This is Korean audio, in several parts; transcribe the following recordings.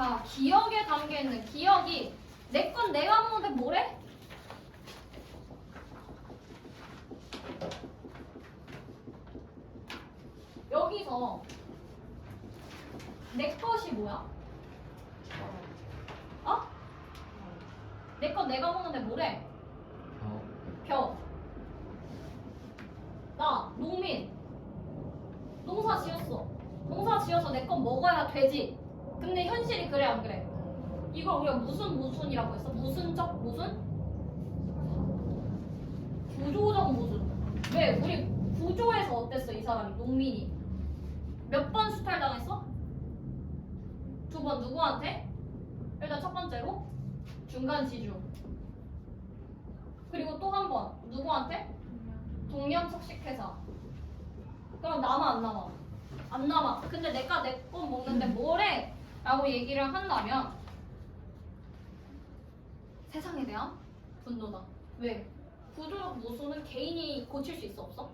자, 기억에 담겨있는 기억이 내 건 내가 먹는데 뭐래? 여기서 내 것이 뭐야? 어? 내 건 내가 먹는데 뭐래? 벼. 나 농민. 농사 지었어. 농사 지어서 내 건 먹어야 되지. 근데 현실이 그래 안 그래? 이걸 우리가 무슨이라고 했어? 무슨적 무슨? 구조적 무슨. 왜? 우리 구조에서 어땠어 이 사람이 농민이? 몇 번 수탈당했어? 2번 누구한테? 일단 첫 번째로 중간 지주. 그리고 또 한 번 누구한테? 동양석식회사. 그럼 남아 안 남아? 안 남아. 근데 내가 내 건 먹는데 뭐래? 라고 얘기를 한다면 세상에 대한 분노다. 왜? 구조적 모순은 개인이 고칠 수 있어? 없어?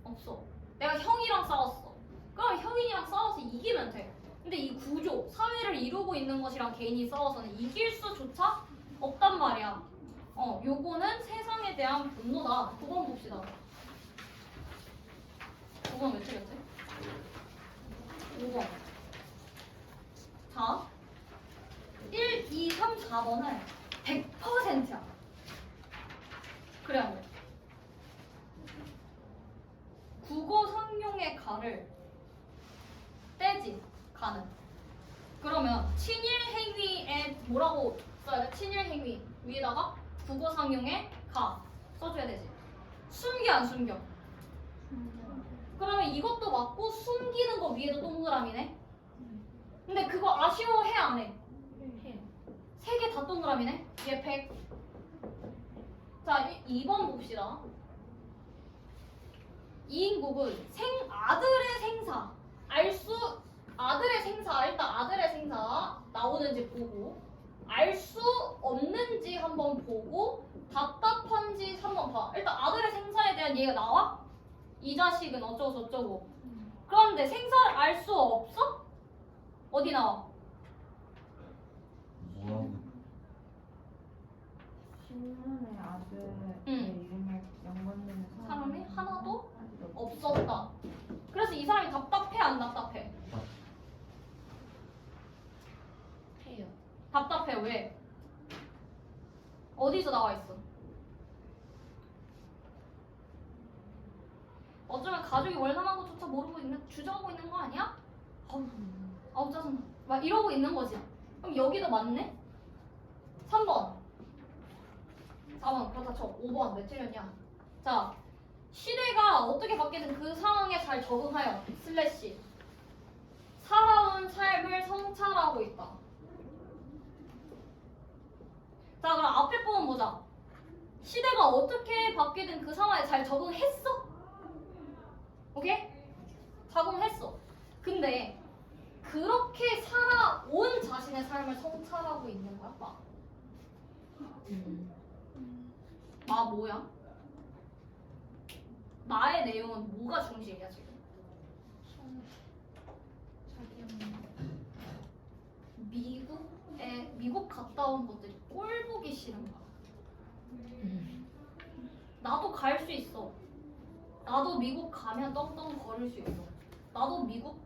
없어. 내가 형이랑 싸웠어. 그럼 형이랑 싸워서 이기면 돼. 근데 이 구조, 사회를 이루고 있는 것이랑 개인이 싸워서는 이길 수조차 없단 말이야. 요거는 세상에 대한 분노다. 9번 봅시다. 5번 몇 틀렸지? 5번. 자, 1, 2, 3, 4번은 100%야. 그래 안 그래? 국어 상용의 가를 떼지, 가는. 그러면 친일 행위에 뭐라고 써야 돼? 친일 행위 위에다가 국어 상용의 가 써줘야 되지. 숨겨 안 숨겨? 그러면 이것도 맞고 숨기는 거 위에도 동그라미네. 근데 그거 아쉬워해 안 해? 해. 3개 다 동그라미네. 얘 100. 자, 2번 봅시다. 이인국은 아들의 생사 아들의 생사 일단 아들의 생사 나오는지 보고 알 수 없는지 한번 보고 답답한지 한번 봐. 일단 아들의 생사에 대한 얘기가 나와? 이 자식은 어쩌고 저쩌고. 그런데 생사를 알 수 없어? 어디 나와? 신문에 아들의 응. 이름에 연관되는 사람이 하나도 없었다. 그래서 이 사람이 답답해 안 답답해? 해요. 답답해. 왜? 어디서 나와 있어? 어쩌면 가족이 월남한 것조차 모르고 주저하고 있는 거 아니야? 아우 짜증나. 막 이러고 있는 거지. 그럼 여기도 맞네? 3번 4번 그렇다 쳐. 5번 왜 틀렸냐? 자, 시대가 어떻게 바뀌든 그 상황에 잘 적응하여 슬래시 살아온 삶을 성찰하고 있다. 자, 그럼 앞에 부분 보자. 시대가 어떻게 바뀌든 그 상황에 잘 적응했어? 오케이? 적응했어. 근데 그렇게 살아온 자신의 삶을 성찰하고 있는 거야? 마 뭐야? 나의 내용은 뭐가 중심이야 지금? 미국 갔다 온 것들이 꼴 보기 싫은 거야. 나도 갈 수 있어. 나도 미국 가면 떵떵 거릴 수 있어. 나도 미국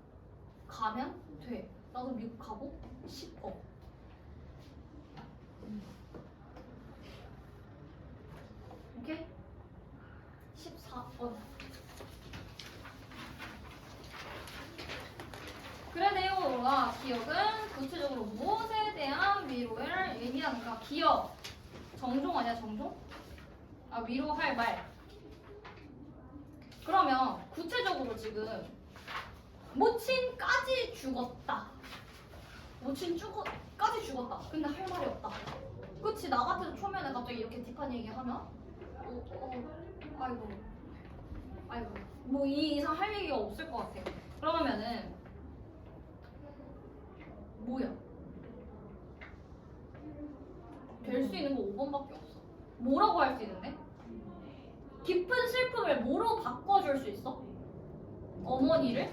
가면 돼. 나도 미국 가고 싶어. 오케이? 14번. 글의 내용과 기억은 구체적으로 무엇에 대한 위로를 의미하는가? 기억. 정종 아니야, 정종? 아, 위로할 말. 그러면 구체적으로 지금 모친까지 죽었다. 모친까지 죽었다. 근데 할 말이 없다. 그치? 나 같아도 초면에 갑자기 이렇게 딥한 얘기하면 아이고 뭐 이 이상 할 얘기가 없을 것 같아. 그러면은 뭐야? 될 수 있는 거 5번밖에 없어. 뭐라고 할 수 있는데? 깊은 슬픔을 뭐로 바꿔줄 수 있어? 어머니를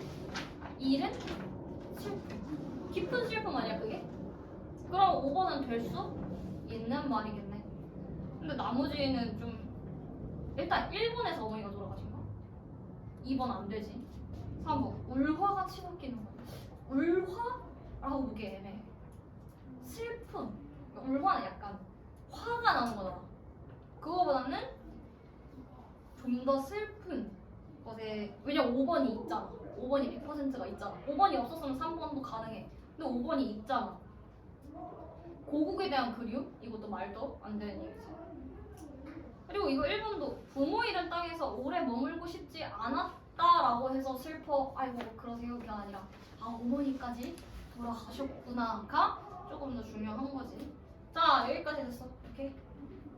잃은 슬픔. 깊은 슬픔 아니야 그게? 그럼 5번은 될 수 있는 말이겠네. 근데 나머지는 좀 일단 1번에서 어머니가 돌아가신 거. 2번 안 되지. 3번 울화가 치솟기는 거. 울화라고 보기 애매해. 슬픔. 그러니까 울화는 약간 화가 나는 거잖아. 그거보다는 좀 더 슬픈 것에, 왜냐면 5번이 있잖아. 5번이 100%가 있잖아. 5번이 없었으면 3번도 가능해. 근데 5번이 있잖아. 고국에 대한 그리움? 이것도 말도 안 되는 얘기지. 그리고 이거 1번도 부모 잃은 땅에서 오래 머물고 싶지 않았다라고 해서 슬퍼. 아이고 그러세요. 그게 아니라 아 어머니까지 돌아가셨구나가 조금 더 중요한 거지. 자 여기까지 됐어. 오케이.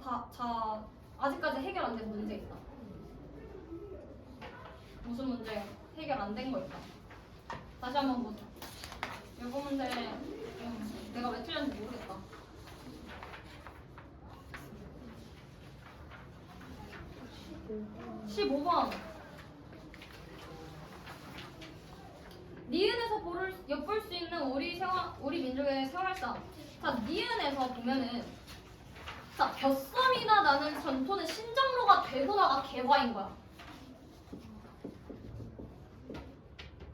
자 아직까지 해결 안 된 문제 있다. 무슨 문제 해결 안 된 거 있다. 다시 한번 보자. 이거 문제 내가 왜 틀렸는지 모르겠다. 15번. 니은에서 엿볼 수 있는 우리 민족의 생활상. 자, 니은에서 보면은 자, 벼썸이나 나는 전토는 신장로가 되돌아가 개화인 거야.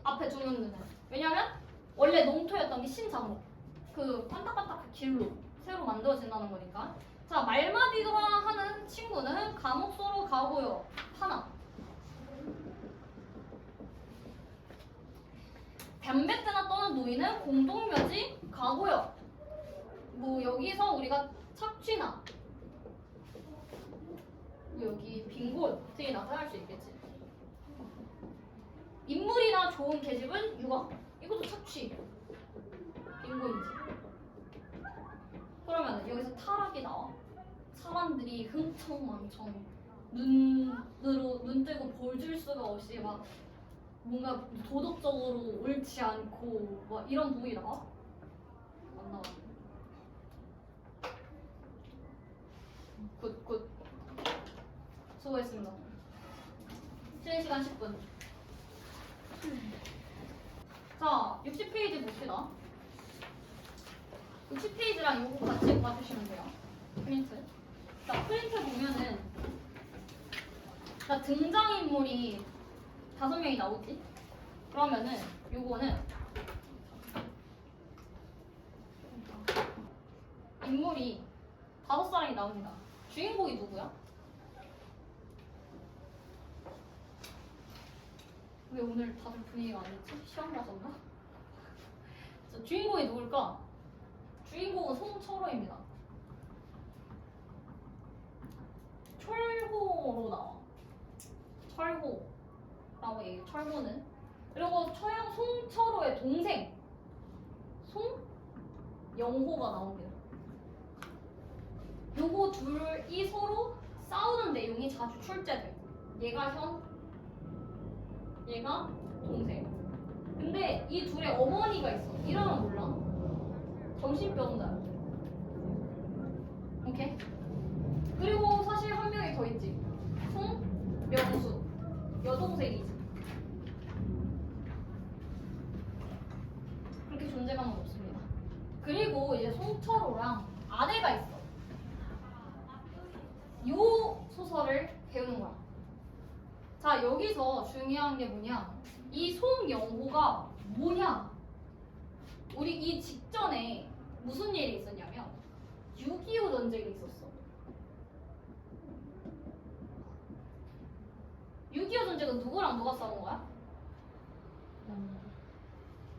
앞에 두 문제는. 왜냐면 원래 농토였던 게 신장로. 그 반딱반딱 길로 새로 만들어진다는 거니까. 자, 말마디도라 하는 친구는 감옥소로 가고요. 하나. 담뱃대나 떠는 노인은 공동묘지 가고요. 뭐 여기서 우리가 착취나 뭐 여기 빈곤 등이 나타날 수 있겠지. 인물이나 좋은 계집은 유학. 이것도 착취. 빈곤이지. 그러면 여기서 타락이 나와. 사람들이 흥청망청 눈 뜨고 볼 줄 수가 없이 막 뭔가 도덕적으로 옳지 않고 막 이런 부분이 나와? 안 나와. 굿. 수고했습니다. 쉬는 시간 10분. 자, 60페이지 봅시다. 60페이지랑 이거 같이 봐주시면 돼요. 프린트. 자, 프린트 보면은 자, 등장인물이 5명이 나오지? 그러면은 요거는 인물이 5사람이 나옵니다. 주인공이 누구야? 왜 오늘 다들 분위기가 안 좋지? 시험 봐서인가? 자, 주인공이 누굴까? 주인공은 송철호입니다. 철호로 나와. 철호라고 얘기해. 철호는. 그리고 송철호의 동생 송영호가 나옵니다. 요거 둘이 서로 싸우는 내용이 자주 출제돼. 얘가 형, 얘가 동생. 근데 이 둘의 어머니가 있어. 이름은 몰라. 정신병자. 오케이? 그리고 사실 한 명이 더 있지. 송명수. 여동생이지. 그렇게 존재감은 없습니다. 그리고 이제 송철호랑 아내가 있어. 요 소설을 배우는 거야. 자, 여기서 중요한 게 뭐냐? 이 송영호가 뭐냐? 우리 이 직전에 무슨 일이 있었냐면 6.25 전쟁이 있었어. 6.25 전쟁은 누구랑 누가 싸운 거야?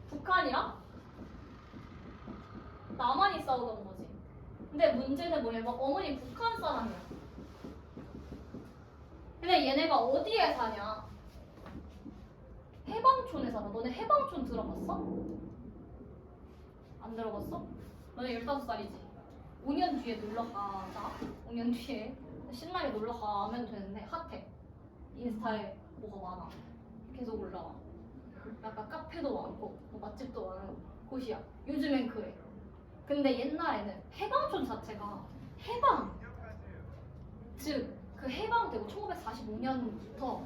북한이랑 남한이 싸우던 거지. 근데 문제는 뭐냐면 어머니 북한 사람이야. 근데 얘네가 어디에 사냐? 해방촌에 살아. 너네 해방촌 들어봤어? 안 들어봤어? 너네 15살이지? 5년 뒤에 놀러 가자. 5년 뒤에 신나게 놀러 가면 되는데 핫해. 인스타에 뭐가 많아. 계속 올라와. 약간 카페도 많고 뭐 맛집도 많은 곳이야. 요즘엔 그래. 근데 옛날에는 해방촌 자체가 해방, 즉 그 해방되고 1945년부터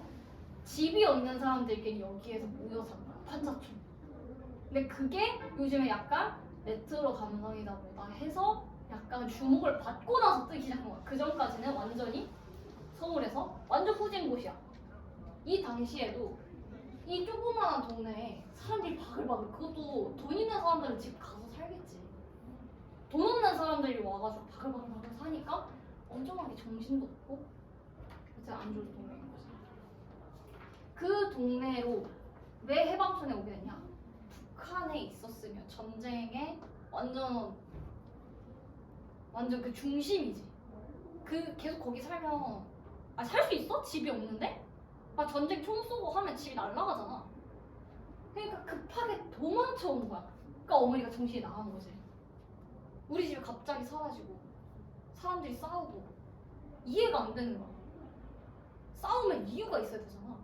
집이 없는 사람들끼리 여기에서 모여 산다. 판자촌. 근데 그게 요즘에 약간 레트로 감성이다 뭐다 해서 약간 주목을 받고 나서 뜨기 시작한 거야. 그 전까지는 완전히 서울에서 완전 후진 곳이야. 이 당시에도 이 조그마한 동네에 사람들이 바글바글, 그것도 돈 있는 사람들은 집 가서 살겠지. 돈 없는 사람들이 와가지고 바글바글 사니까 엄청나게 정신도 없고 진짜 안 좋은 동네인 거지. 그 동네로 왜 해방촌에 오게 됐냐? 북한에 있었으면 전쟁에 완전 그 중심이지. 그 계속 거기 살면 살 수 있어? 집이 없는데? 전쟁 총 쏘고 하면 집이 날아가잖아. 그러니까 급하게 도망쳐 온 거야. 그러니까 어머니가 정신이 나간 거지. 우리 집이 갑자기 사라지고 사람들이 싸우고 이해가 안 되는 거야. 싸우면 이유가 있어야 되잖아.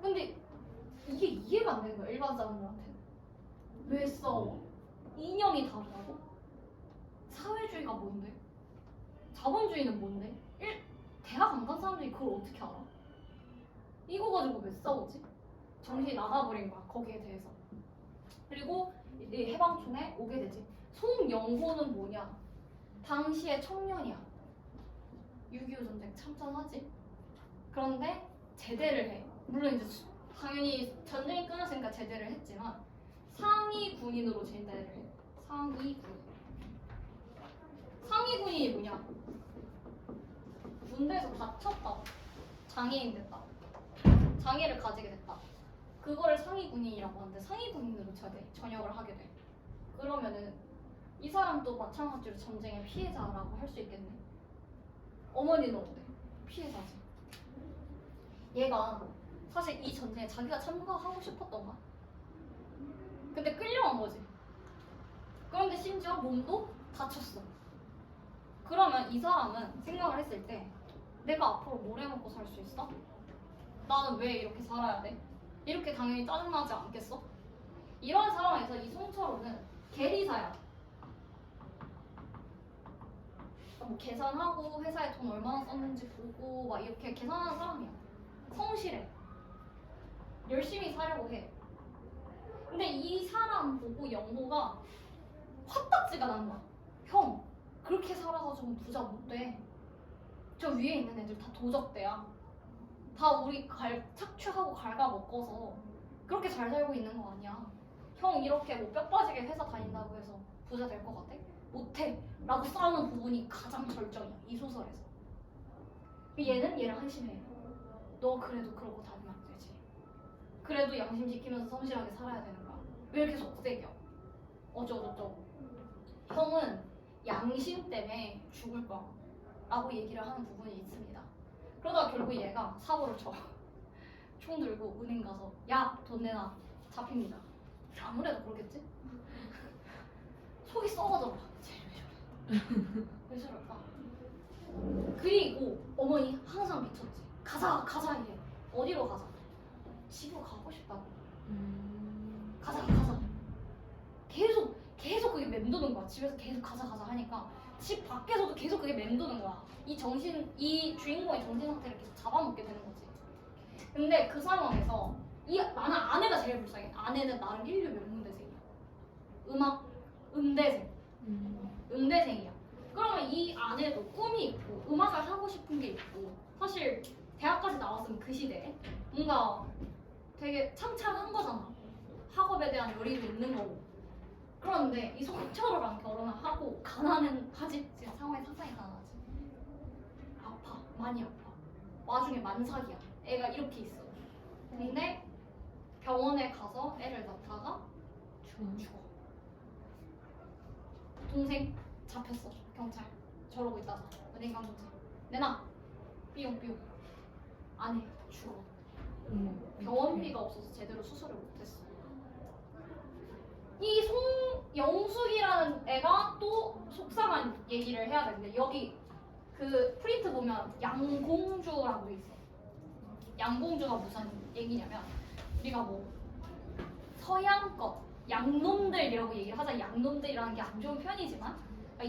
근데 이게 이해가 안 되는 거야, 일반 사람들한테는. 왜 싸워? 이념이 다르다고? 사회주의가 뭔데? 자본주의는 뭔데? 대학 안 간 사람들이 그걸 어떻게 알아? 이거 가지고 왜 싸우지? 정신이 나가버린 거야, 거기에 대해서. 그리고 이 해방촌에 오게 되지. 송영호는 뭐냐? 당시의 청년이야. 6.25 전쟁 참전하지. 그런데 제대를 해. 물론 이제 당연히 전쟁이 끝났으니까 제대를 했지만 상위 군인으로 제대를 해. 상위 군. 상위 군인이 뭐냐? 군대에서 다쳤다. 장애인 됐다. 장애를 가지게 됐다. 그거를 상위 군인이라고 하는데 상위 군인으로 전역을 하게 돼. 그러면은 이 사람도 마찬가지로 전쟁의 피해자라고 할 수 있겠네. 어머니는 어때? 피해자지. 얘가 사실 이 전쟁에 자기가 참가하고 싶었던 거야. 근데 끌려간 거지. 그런데 심지어 몸도 다쳤어. 그러면 이 사람은 생각을 했을 때 내가 앞으로 뭘 해먹고 살 수 있어? 나는 왜 이렇게 살아야 돼? 이렇게 당연히 짜증나지 않겠어? 이런 상황에서 이 송철호는 계리사야. 뭐 계산하고 회사에 돈 얼마나 썼는지 보고 막 이렇게 계산하는 사람이야. 성실해. 열심히 사려고 해. 근데 이 사람 보고 영호가 화딱지가 나는 거야. 형, 그렇게 살아가지고 부자 못 돼. 저 위에 있는 애들 다 도적대야. 다 우리 착취하고 갉아먹어서 그렇게 잘 살고 있는 거 아니야. 형 이렇게 뭐 뼈 빠지게 회사 다닌다고 해서 부자 될 것 같아? 못해. 라고 싸우는 부분이 가장 절정이야, 이 소설에서. 얘는 얘를 한심해. 너 그래도 그러고 다니면 안 되지. 그래도 양심 지키면서 성실하게 살아야 되는 거야. 왜 이렇게 속색이야? 어쩌고저쩌고. 형은 양심 때문에 죽을 거야 라고 얘기를 하는 부분이 있습니다. 그러다가 결국 얘가 사고를 쳐. 총 들고 은행 가서 야, 돈 내놔. 잡힙니다. 아무래도 그러겠지? 속이 썩어져. 왜 저럴까? 그리고 어머니 항상 미쳤지. 가자 얘. 어디로 가자? 집으로 가고 싶다고. 가자. 계속 그게 맴도는 거야. 집에서 계속 가자 하니까 집 밖에서도 계속 그게 맴도는 거야. 이 주인공의 정신 상태를 계속 잡아먹게 되는 거지. 근데 그 상황에서 나는 아내가 제일 불쌍해. 아내는 나름 인류 명문대생이야. 음대생이야. 그러면 이 아내도 꿈이 있고 음악을 하고 싶은 게 있고, 사실 대학까지 나왔으면 그 시대에 뭔가 되게 창창한 거잖아. 학업에 대한 열의도 있는 거고. 그런데 이 송철호랑 결혼을 하고 가난하지. 지금 상황이 상당히 가난하지. 아파. 많이 아파. 와중에 만삭이야. 애가 이렇게 있어. 근데 병원에 가서 애를 낳다가 죽어. 동생 잡혔어. 경찰. 저러고 있다가 은행 간 동생. 내놔. 삐용. 아니 죽어. 병원비가 없어서 제대로 수술을 못했어. 이 송영숙이라는 애가 또 속상한 얘기를 해야 되는데, 여기 그 프린트 보면 양공주라고 돼 있어. 양공주가 무슨 얘기냐면, 우리가 뭐 서양껏 양놈들이라고 얘기를 하자. 양놈들이라는 게 안 좋은 표현이지만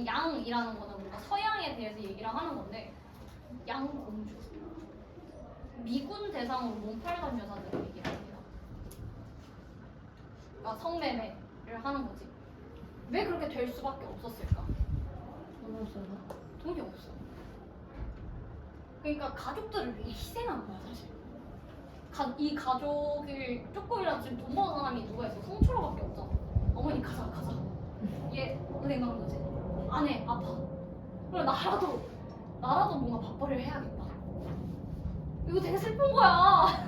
양이라는 거는 우리가 서양에 대해서 얘기를 하는 건데, 양공주. 미군 대상으로 몸팔간 여자들을 얘기를 합니다. 그러니까 성매매를 하는 거지. 왜 그렇게 될 수밖에 없었을까? 돈 없어서. 돈이 없어. 그러니까 가족들을 위해 희생한 거야 사실. 이 가족을 조금이라도 지금 돈 버는 사람이 누가 있어? 송철호밖에 없잖아. 어머니 가자. 얘 은행 가는 거지. 아내 아파. 그럼 나라도 뭔가 밥벌이를 해야겠다. 이거 되게 슬픈 거야.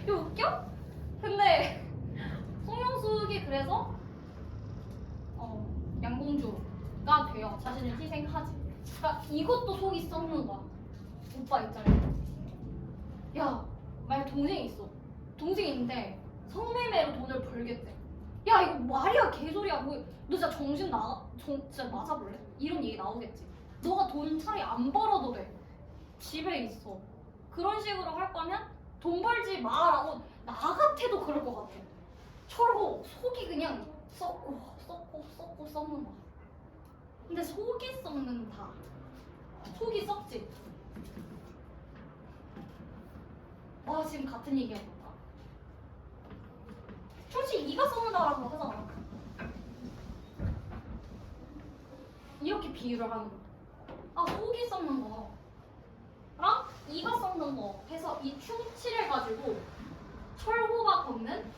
이거 웃겨? 근데 송영숙이 그래서 양공주가 돼요. 자신을 희생하지. 그러니까 이것도 속이 썩는 거야. 오빠 입장에서. 야, 만약 동생이 있어. 동생이 있는데 성매매로 돈을 벌겠대. 야, 이거 말이야 개소리야. 뭐, 너 진짜 진짜 맞아볼래? 이런 얘기 나오겠지. 너가 돈 차라리 안 벌어도 돼. 집에 있어. 그런 식으로 할 거면 돈 벌지 마라고 나 같아도 그럴 것 같아. 철호 속이 그냥 썩고 썩는 거야. 근데 속이 썩는다. 속이 썩지. 와 지금 같은 얘기해볼까? 솔직히 이가 썩는다라고 하잖아. 이렇게 비유를 하는 거야. 아 속이 썩는 거랑 이가 썩는 거 해서 이 충치를 가지고 철호가 겪는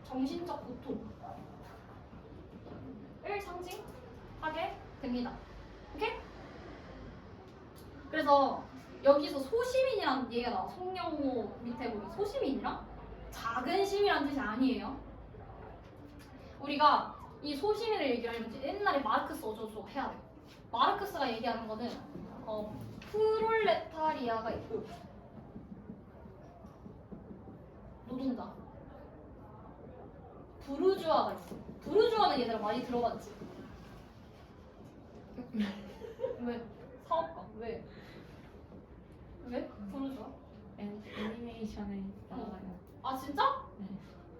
정신적 고통을 상징하게 됩니다. 오케이? 그래서 여기서 소시민이라는 얘기가 나와. 송영호 밑에 보면 소시민이랑 작은 시민이라는 뜻이 아니에요. 우리가 이 소시민을 얘기하려면 옛날에 마르크스 어쩌고 해야 돼. 마르크스가 얘기하는 거는 프롤레타리아가 있고 노동자, 부르주아가 있어. 부르주아는 얘들아 많이 들어봤지? 왜? 사업가? 왜? 부르주아? 애니메이션에 나와요. 아 진짜? 네.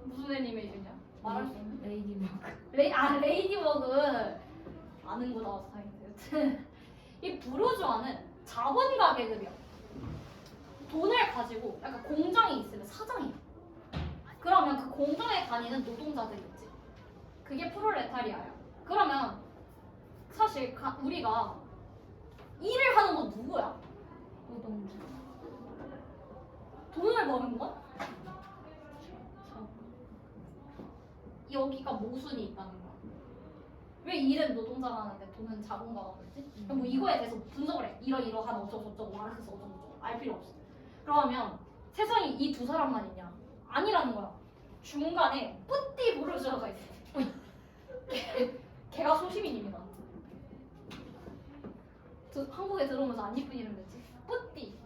무슨 애니메이션이야? 말할 수 있는? 레이디버그. 레이디버그 아는구나 사이트. 이 부르주아는 자본가 계급이야. 돈을 가지고 약간 공장이 있으면 사장이야. 그러면 그 공장에 다니는 노동자들이 있지. 그게 프롤레타리아야. 그러면 사실 우리가 일을 하는 건 누구야? 노동자. 돈을 버는 건? 여기가 모순이 있다는 거야. 왜 일은 노동자가 하는데 돈은 자본가가 하지? 그럼 뭐 이거에 대해서 분석을 해. 이러한 어쩌고저쩌고 마르크스 어쩌고저쩌고 알 필요 없어. 그러면 세상에 이 두 사람만 있냐? 아니라는 거야. 중간에 뿌띠 부르주아가 있어. 걔가 소시민입니다. 한국에 들어오면서 안 이쁜 이름 됐지? 뿌띠.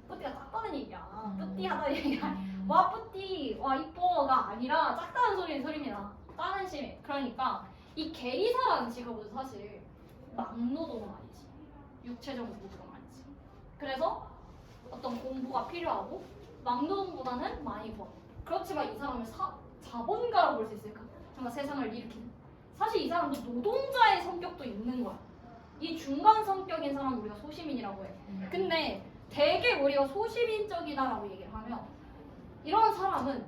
뿌띠가 작다는 얘기야. 뿌띠하다는 얘기야. 와 뿌띠, 와 이뻐가 아니라 작다는 소리입니다. 다른 시민. 그러니까 이 게이사라는 직업은 사실 막노동은 아니지. 육체적인 노동은 아니지. 그래서 어떤 공부가 필요하고 막노동보다는 많이 벌어. 그렇지만 이 사람을 자본가라고 볼 수 있을까? 정말 세상을 일으키는. 사실 이 사람도 노동자의 성격도 있는 거야. 이 중간 성격인 사람을 우리가 소시민이라고 해. 근데 되게 우리가 소시민적이다라고 얘기를 하면 이런 사람은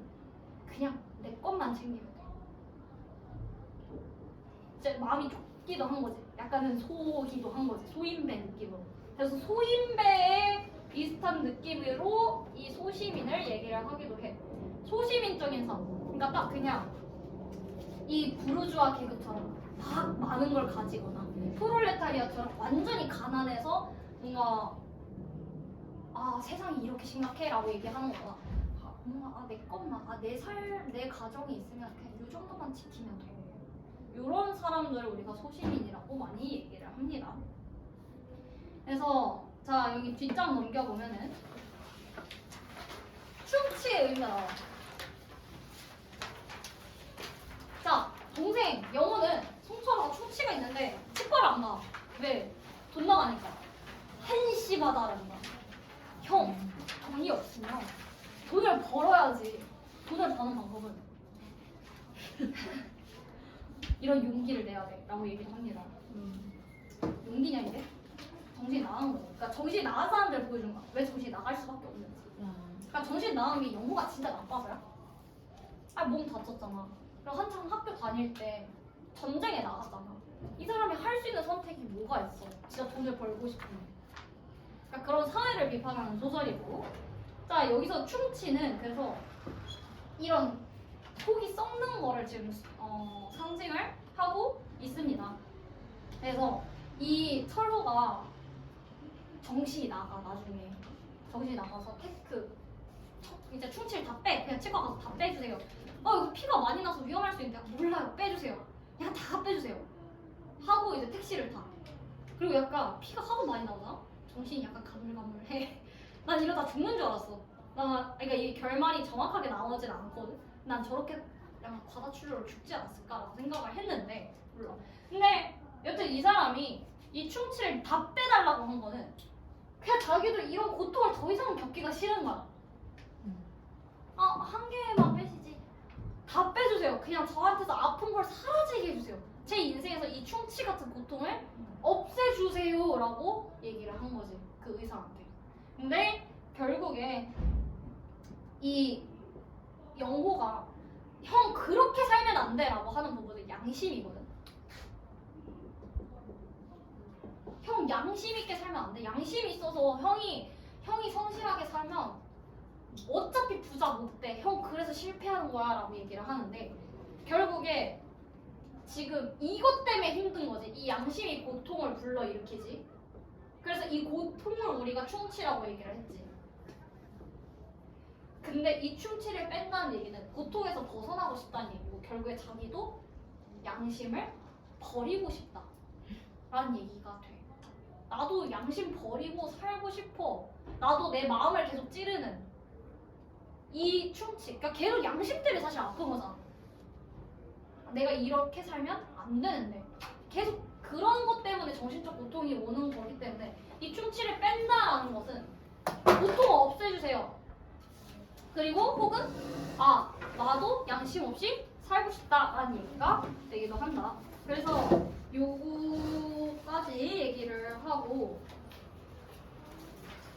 그냥 내 것만 챙기면 돼. 이제 마음이 좁기도 한 거지. 약간은 소기도 한 거지. 소인배 느낌으로. 그래서 소인배의 비슷한 느낌으로 이 소시민을 얘기를 하기도 해. 소시민적인 사람. 그러니까 딱 그냥 이 부르주아 계급처럼 막 많은 걸 가지거나 프롤레타리아처럼 완전히 가난해서 뭔가 세상이 이렇게 심각해라고 얘기하는 거다. 뭔가 내 것만 내 가정이 있으면 그냥 이 정도만 지키면 돼. 이런 사람들을 우리가 소시민이라고 많이 얘기를 합니다. 그래서 자 여기 뒷장 넘겨보면은 충치의 의미가 나와. 자 동생 영호는 송철호가 충치가 있는데 치과를 안 가. 왜? 돈 나가니까. 한심하다란다. 형 돈이 없으면 돈을 벌어야지. 돈을 버는 방법은 이런 용기를 내야 돼 라고 얘기를 합니다. 용기냐 이게? 정신이 나간 거죠. 그러니까 정신이 나간 사람들 보여주는 거야. 왜 정신이 나갈 수밖에 없는지. 그러니까 정신이 나간 게 영호가 진짜 나빠서야? 몸 다쳤잖아. 그리고 한창 학교 다닐 때 전쟁에 나갔잖아. 이 사람이 할 수 있는 선택이 뭐가 있어? 진짜 돈을 벌고 싶으면. 그러니까 그런 사회를 비판하는 소설이고. 자, 여기서 충치는 그래서 이런 속이 썩는 거를 지금 상징을 하고 있습니다. 그래서 이 철호가 정신이 나가 나중에 정신이 나가서 이제 충치를 다 빼. 그냥 치과 가서 다 빼주세요. 이거 피가 많이 나서 위험할 수 있는데 몰라요. 빼주세요. 그냥 다 빼주세요. 하고 이제 택시를 타. 그리고 약간 피가 하도 많이 나오잖아. 정신이 약간 가물가물해. 난 이러다 죽는 줄 알았어. 그러니까 이 결말이 정확하게 나오진 않거든. 난 저렇게 약간 과다출혈로 죽지 않았을까라고 생각을 했는데 몰라. 근데 여튼 이 사람이 이 충치를 다 빼달라고 한 거는 그냥 자기도 이런 고통을 더 이상 겪기가 싫은 거야. 한 개만 빼시지. 다 빼주세요. 그냥 저한테서 아픈 걸 사라지게 해주세요. 제 인생에서 이 충치 같은 고통을 없애주세요라고 얘기를 한 거지. 그 의사한테. 근데 결국에 이 영호가 형 그렇게 살면 안 돼라고 하는 부분은 양심이거든. 형 양심 있게 살면 안 돼. 양심 있어서 형이 성실하게 살면 어차피 부자 못 돼. 형 그래서 실패하는 거야 라고 얘기를 하는데 결국에 지금 이것 때문에 힘든 거지. 이 양심이 고통을 불러일으키지. 그래서 이 고통을 우리가 충치라고 얘기를 했지. 근데 이 충치를 뺀다는 얘기는 고통에서 벗어나고 싶다는 얘기고 결국에 자기도 양심을 버리고 싶다 라는 얘기가 돼. 나도 양심 버리고 살고 싶어. 나도 내 마음을 계속 찌르는 이 충치. 그러니까 계속 양심 때문에 사실 아픈 거잖아. 내가 이렇게 살면 안 되는데 계속 그런 것 때문에 정신적 고통이 오는 거기 때문에 이 충치를 뺀다라는 것은 고통을 없애주세요. 그리고 혹은 나도 양심 없이 살고 싶다라는 얘기가 되기도 한다. 그래서 요거까지 얘기를 하고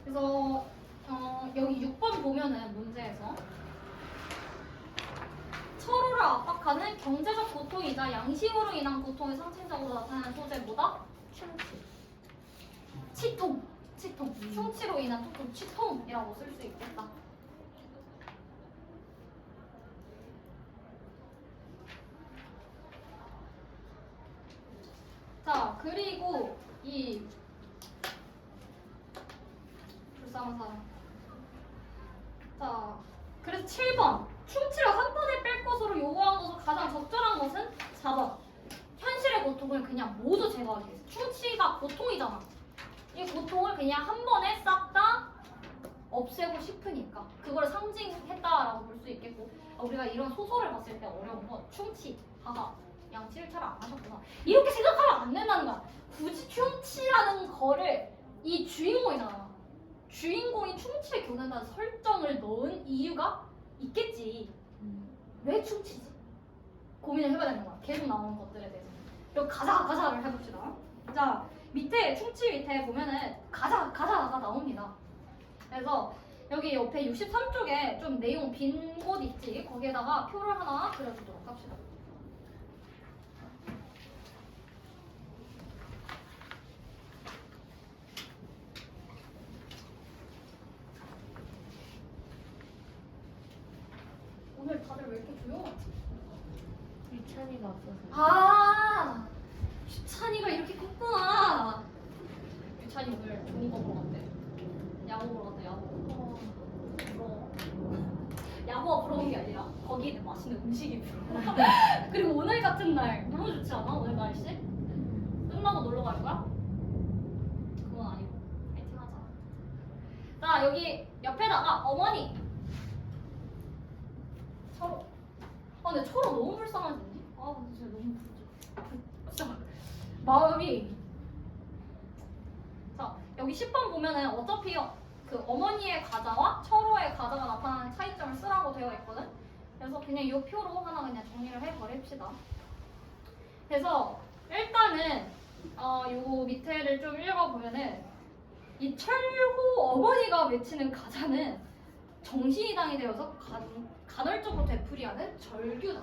그래서 여기 6번 보면은 문제에서 서로를 압박하는 경제적 고통이자 양심으로 인한 고통이 상징적으로 나타나는 소재보다 치통, 충치로 인한 고통, 치통이라고 쓸 수 있겠다. 자, 그리고 이 불쌍한 사람. 자, 그래서 7번. 충치를 한 번에 뺄 것으로 요구한 것으로 가장 적절한 것은 4번. 현실의 고통을 그냥 모두 제거하기 위해서. 충치가 고통이잖아. 이 고통을 그냥 한 번에 싹 다 없애고 싶으니까. 그걸 상징했다라고 볼 수 있겠고. 우리가 이런 소설을 봤을 때 어려운 건 충치, 양치를 잘 안 하셨구나. 이렇게 생각하면 안 된다는 거야. 굳이 충치라는 거를 이 주인공이잖아. 주인공이 충치에 겨눈다는 설정을 넣은 이유가 있겠지. 왜 충치지? 고민을 해봐야 되는 거야. 계속 나오는 것들에 대해서. 그리고 가자를 해봅시다. 자, 밑에 충치 밑에 보면은 가자가 나옵니다. 그래서 여기 옆에 63쪽에 좀 내용 빈 곳 있지? 거기에다가 표를 하나 그려주도록 합시다. 오늘 다들 왜 이렇게 조용하지? 유찬이가 없어서. 유찬이가 이렇게 컸구나. 유찬이 오늘 좋은 거 보러 갔대. 야구 보러 갔대, 야구. 부러워. 야구가 부러운 게 아니라 거기에 있는 맛있는 음식이 부러워. 그리고 오늘 같은 날 너무 좋지 않아? 오늘 날씨? 끝나고 놀러 갈 거야? 그건 아니고 파이팅 하자. 자, 여기 옆에다가 어머니 철호. 근데 철호 너무 불쌍하지 않니? 근데 진짜 너무 진짜 마음이. 자, 여기 10번 보면은 어차피 그 어머니의 가자와 철호의 가자가 나타나는 차이점을 쓰라고 되어 있거든. 그래서 그냥 이 표로 하나 그냥 정리를 해버립시다. 그래서 일단은 요 밑에를 좀 읽어보면은 이 철호 어머니가 외치는 가자는 정신이당이 되어서 간헐적으로 되풀이하는 절규다.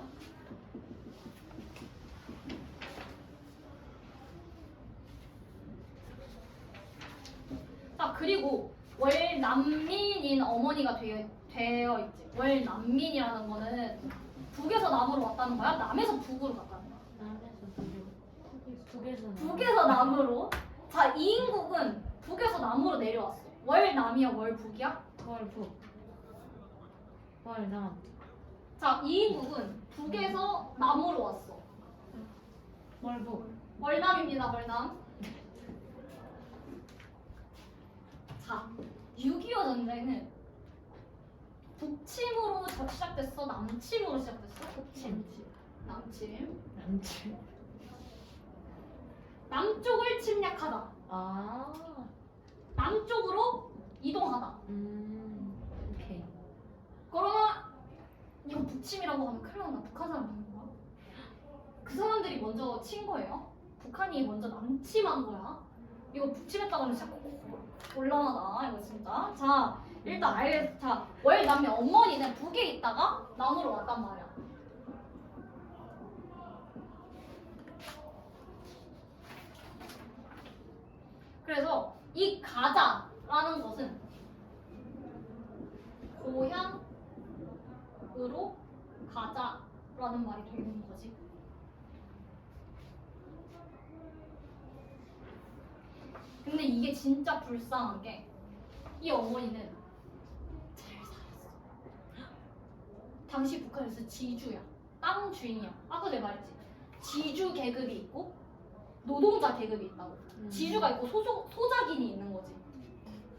자, 그리고 월남민인 어머니가 되어 있지. 월남민이라는 거는 북에서 남으로 왔다는 거야? 남에서 북으로 갔다는 거야? 남에서 북에서 북에서 남으로. 자, 이 인국은 북에서 남으로 내려왔어. 월남이야, 월북이야? 월북 월남 자, 이 인국은 북에서 남으로 왔어. 월북 월남입니다, 월남. 자, 6.25 전쟁은 북침으로 시작됐어? 남침으로 시작됐어? 북침 남침. 남침 남쪽을 침략하다. 아 남쪽으로 이동하다. 오케이 그러면 이거 북침이라고 하면 큰일 난다. 북한 사람 되는 거야? 그 사람들이 먼저 친 거예요. 북한이 먼저 남침한 거야. 이거 북침했다고 하면 진짜 곤란하다. 이거 진짜. 자, 일단 알겠어. 자, 월남의 어머니는 북에 있다가 남으로 왔단 말이야. 그래서 이 가자라는 것은 고향으로 가자라는 말이 되는 거지. 근데 이게 진짜 불쌍한 게 이 어머니는 잘 살았어. 당시 북한에서 지주야. 땅 주인이야. 아까 내가 말했지. 지주 계급이 있고 노동자 계급이 있다고. 지주가 있고 소작인이 있는 거지.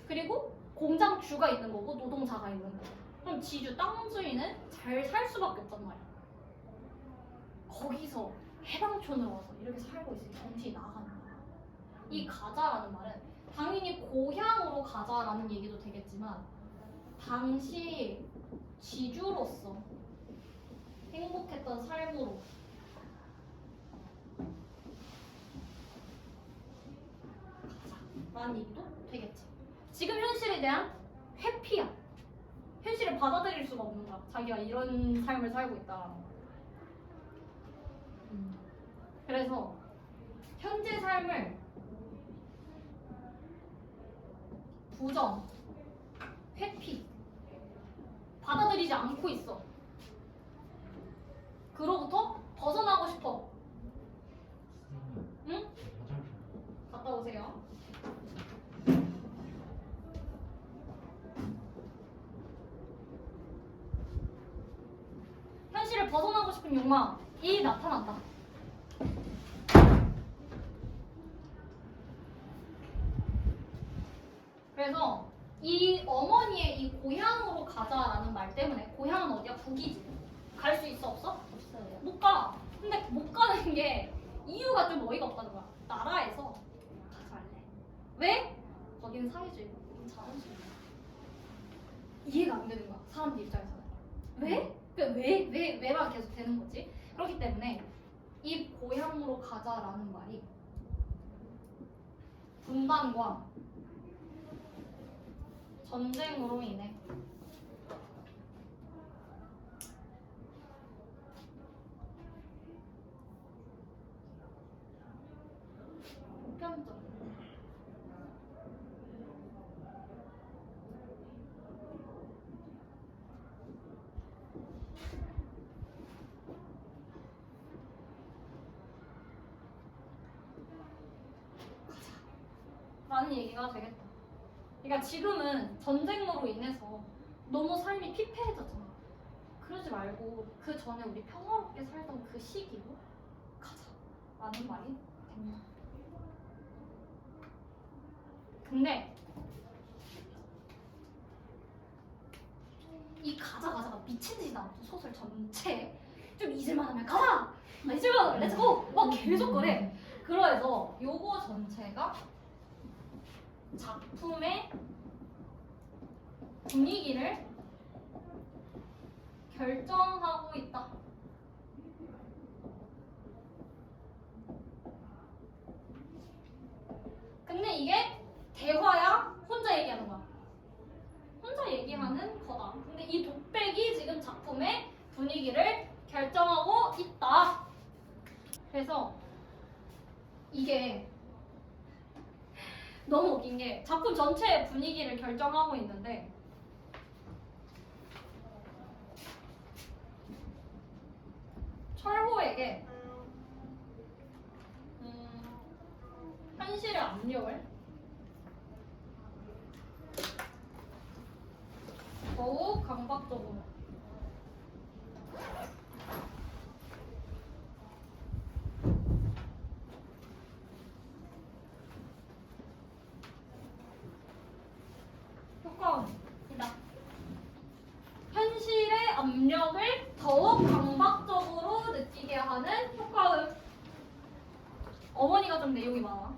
그리고 공장주가 있는 거고 노동자가 있는 거고. 그럼 지주 땅 주인은 잘 살 수밖에 없단 말이야. 거기서 해방촌으로 와서 이렇게 살고 있으니 정신이 나가는 거야. 이 가자라는 말은 당연히 고향으로 가자라는 얘기도 되겠지만 당시 지주로서 행복했던 삶으로 가자라는 얘기도 되겠지. 지금 현실에 대한 회피야. 현실을 받아들일 수가 없는 거야. 자기가 이런 삶을 살고 있다라는 거. 그래서 현재 삶을 부정, 회피, 받아들이지 않고 있어. 그로부터 벗어나고 싶어. 응? 갔다 오세요. 현실을 벗어나고 싶은 욕망이 나타난다. 그래서 이 어머니의 이 고향으로 가자라는 말 때문에 고향은 어디야? 북이지. 갈 수 있어 없어? 없어요 못 가. 근데 못 가는 게 이유가 좀 어이가 없다는 거야. 나라에서 가지 말래. 왜? 거기는 사회주의고 여긴 자본주의. 이해가 안 되는 거야. 사람들 입장에서는. 왜? 왜만 계속 되는 거지? 그렇기 때문에 이 고향으로 가자라는 말이 분단과 전쟁으로 인해 보편적 라는 얘기가 되겠다. 그러니까 지금은 전쟁으로 인해서 너무 삶이 피폐해졌잖아. 그러지 말고 그 전에 우리 평화롭게 살던 그 시기로 가자라는 말이 됩니다. 근데 이 가자가 미친 듯이 나왔죠. 소설 전체에 좀 잊을만하면 가자! 잊을만하면 렛츠고! 막 계속 그래. 그래서 요거 전체가 작품의 분위기를 결정하고 있다. 근데 이게 대화야? 혼자 얘기하는 거야? 혼자 얘기하는 거다. 근데 이 독백이 지금 작품의 분위기를 결정하고 있다. 그래서 이게 너무 웃긴 게 작품 전체의 분위기를 결정하고 있는데 철호에게 현실의 압력을 더욱 강박적으로 효과음이다. 현실의 압력을 더욱 강박적으로 느끼게 하는 효과음. 어머니가 좀 내용이 많아.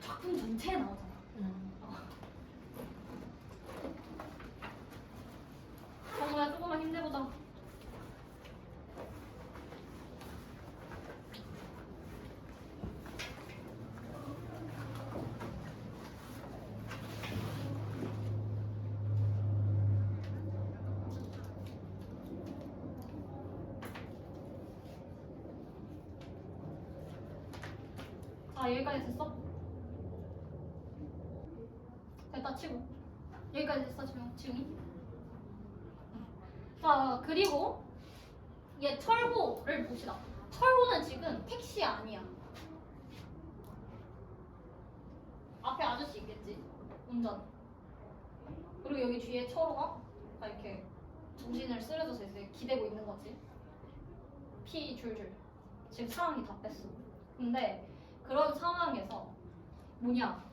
작품 전체에 나오잖아. 정우야 조금만 힘내보자. 아 여기까지 됐어? 됐다 치고 여기까지 됐어 지금이? 자 그리고 얘 철호를 봅시다. 철호는 지금 택시 아니야. 앞에 아저씨 있겠지? 운전. 그리고 여기 뒤에 철호가 이렇게 정신을 쓰러져서 이제 기대고 있는 거지. 피 줄줄. 지금 사랑이 다 뺐어. 근데 그런 상황에서 뭐냐?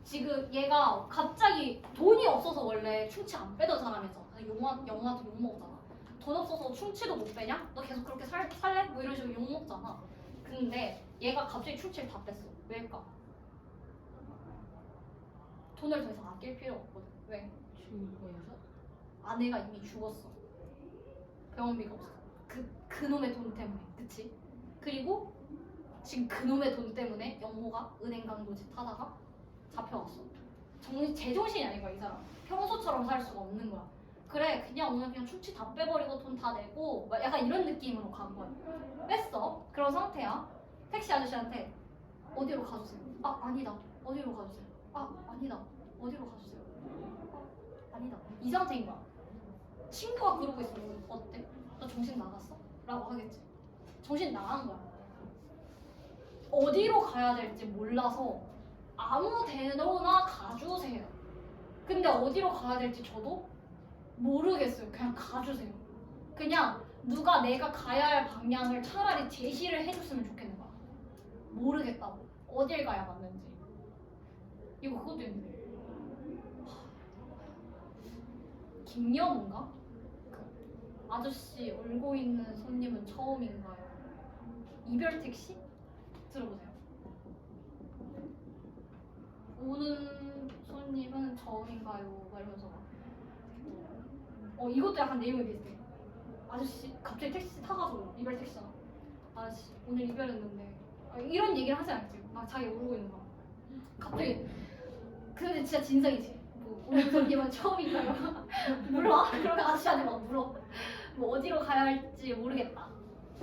지금 얘가 갑자기 돈이 없어서 원래 충치 안 빼던 사람이잖아. 영화도 욕 먹잖아. 돈 없어서 충치도 못 빼냐? 너 계속 그렇게 살래? 뭐 이런 식으로 욕 먹잖아. 근데 얘가 갑자기 충치를 다 뺐어. 왜일까? 돈을 더 이상 아낄 필요 없거든. 왜? 죽어서? 아내가 이미 죽었어. 병원비가 없어. 그놈의 돈 때문에. 그치? 그리고 지금 그놈의 돈 때문에 영호가 은행 강도짓 하다가 잡혀갔어. 제정신이 아닌 거야 이 사람. 평소처럼 살 수가 없는 거야. 그래 그냥 오늘 그냥 충치 다 빼버리고 돈 다 내고 막 약간 이런 느낌으로 간 거야. 뺐어. 그런 상태야. 택시 아저씨한테 어디로 가주세요. 아 아니다. 어디로 가주세요. 아 아니다. 어디로 가주세요. 아 아니다. 이 상태인 거야. 친구가 그러고 있으면 어때? 너 정신 나갔어? 라고 하겠지. 정신 나간 거야. 어디로 가야 될지 몰라서 아무 데로나 가주세요. 근데 어디로 가야 될지 저도 모르겠어요. 그냥 가주세요. 그냥 누가 내가 가야 할 방향을 차라리 제시를 해줬으면 좋겠는 거야. 모르겠다고. 어딜 가야 맞는지. 이거 그것도 있는데. 김여우인가? 그 아저씨 울고 있는 손님은 처음인가요? 이별 택시? 들어보세요. 오는 손님은 처음인가요? 막 이러면서 이것도 약간 내용이 비슷해. 아저씨 갑자기 택시 타가지고 이별 택시잖아. 아저씨 오늘 이별했는데 이런 얘기를 하지 않지. 막 자기 울고 있는 거야. 갑자기 근데 진짜 진상이지. 뭐 오늘 손님은 처음인가요? 물어? 그러면 아저씨한테 막 물어. 뭐 어디로 가야 할지 모르겠다.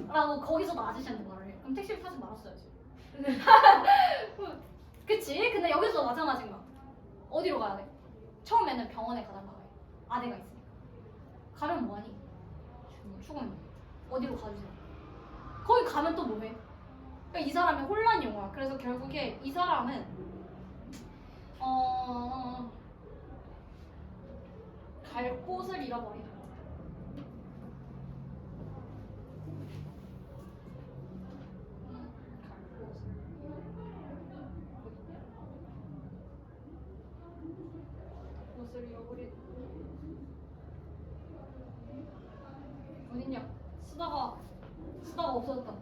라고 거기서도 아저씨한테 말을 해. 그럼 택시를 타지 말았어야지. 그치? 근데 여기서도 마찬가지인 거야. 어디로 가야 돼? 처음에는 병원에 가달라고 해. 아내가 있으니까. 가면 뭐하니? 죽으면 어디로 가주세요. 거기 가면 또 뭐해? 그러니까 이 사람의 혼란이 온 거야. 그래서 결국에 이 사람은 갈 곳을 잃어버리는 거야. 곳을 잃어버리는 어딨냐? 쓰다가 없어졌다.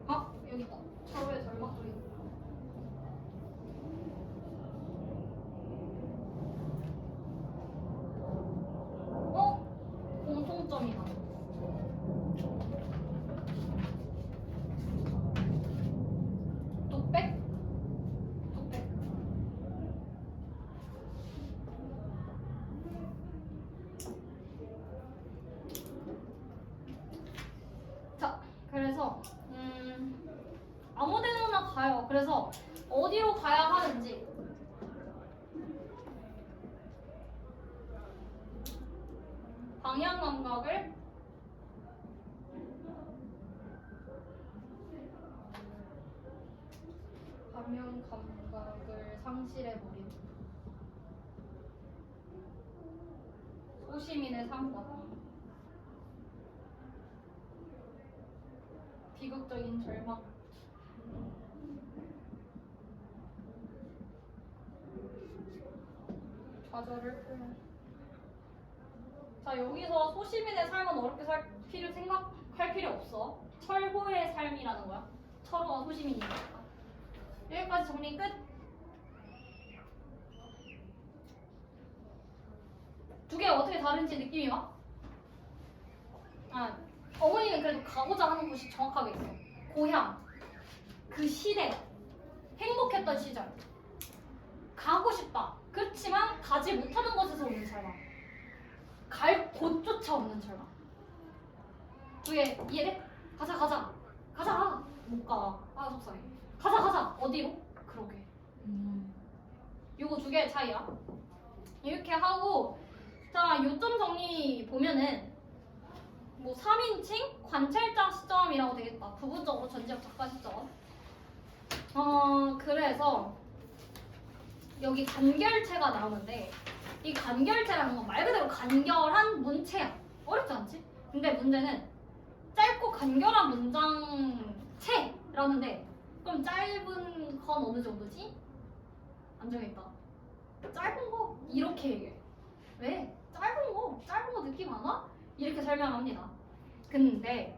아 여기 있다. 차로의 절막 쪽에. 공통점이다. 뚝백? 뚝백. 가요. 그래서 어디로 가야 하는지 방향 감각을 상실해버린 소시민의 3번 비극적인 절망. 좌절을 표현. 자, 여기서 소시민의 삶은 어렵게 생각할 필요 없어. 철호의 삶이라는 거야. 철호와 소시민이니까. 여기까지 정리 끝. 두 개 어떻게 다른지 느낌이 와? 아, 어머니는 그래도 가고자 하는 곳이 정확하게 있어. 고향, 그 시대, 행복했던 시절. 가고 싶다. 그렇지만 가지 못하는 곳에서 오는 절망. 갈 곳조차 없는 절망. 그게 이해돼? 가자. 못 가. 아, 속상해. 가자. 어디로? 그러게. 요거 두 개의 차이야. 이렇게 하고, 자, 요점 정리 보면은 뭐 3인칭 관찰자 시점이라고 되겠다. 부분적으로 전지적 작가 시점. 그래서 여기 간결체가 나오는데 이 간결체라는 건 말 그대로 간결한 문체야. 어렵지 않지? 근데 문제는 짧고 간결한 문장체라는데 그럼 짧은 건 어느 정도지? 안 정했다. 짧은 거 이렇게 얘기해. 왜? 짧은 거 느낌 안 와? 이렇게 설명합니다. 근데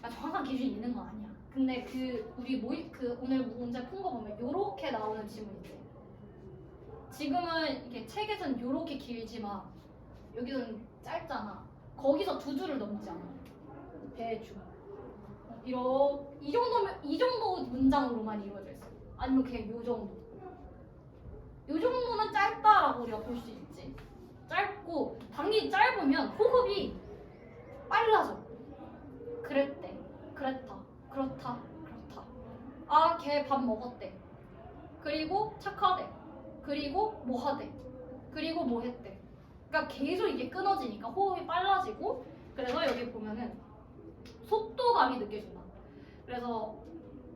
정확한 기준이 있는 건 아니야. 근데 우리 오늘 문제 푼 거 보면 요렇게 나오는 지문 있지. 지금은 이게 책에서는 요렇게 길지만 여기는 짧잖아. 거기서 두 줄을 넘지 않아. 대충. 이 정도 문장으로만 이루어져 있어. 아니면 그냥 요 정도. 요 정도는 짧다라고 우리가 볼 수 있지. 짧고 당연히 짧으면 호흡이 빨라져. 그랬대. 그렇다. 아, 걔 밥 먹었대. 그리고 착하대. 그리고 뭐 하대. 그리고 뭐 했대. 그러니까 계속 이게 끊어지니까 호흡이 빨라지고 그래서 여기 보면은 속도감이 느껴진다. 그래서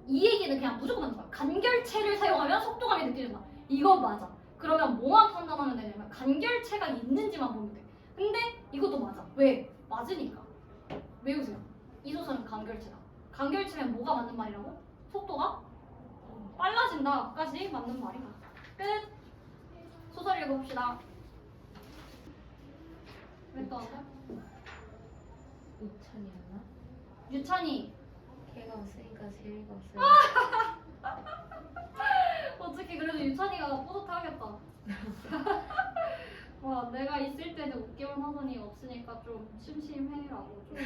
이 얘기는 그냥 무조건 하는 거야. 간결체를 사용하면 속도감이 느껴진다. 이건 맞아. 그러면 뭐만 판단하면 되냐면 간결체가 있는지만 보면 돼. 근데 이것도 맞아. 왜? 맞으니까. 외우세요. 이 소설은 간결체다. 간결체면 뭐가 맞는 말이라고? 속도가 빨라진다까지 맞는 말이다. 끝. 소설 읽어봅시다. 왜 또 안 돼? 우찬이었나? 유찬이. 걔가 없으니까 재미가 없어요. 어떻게 그래도 유찬이가 뿌듯하겠다. 와, 내가 있을 때도 웃기만 하더니 없으니까 좀 심심해라고 좀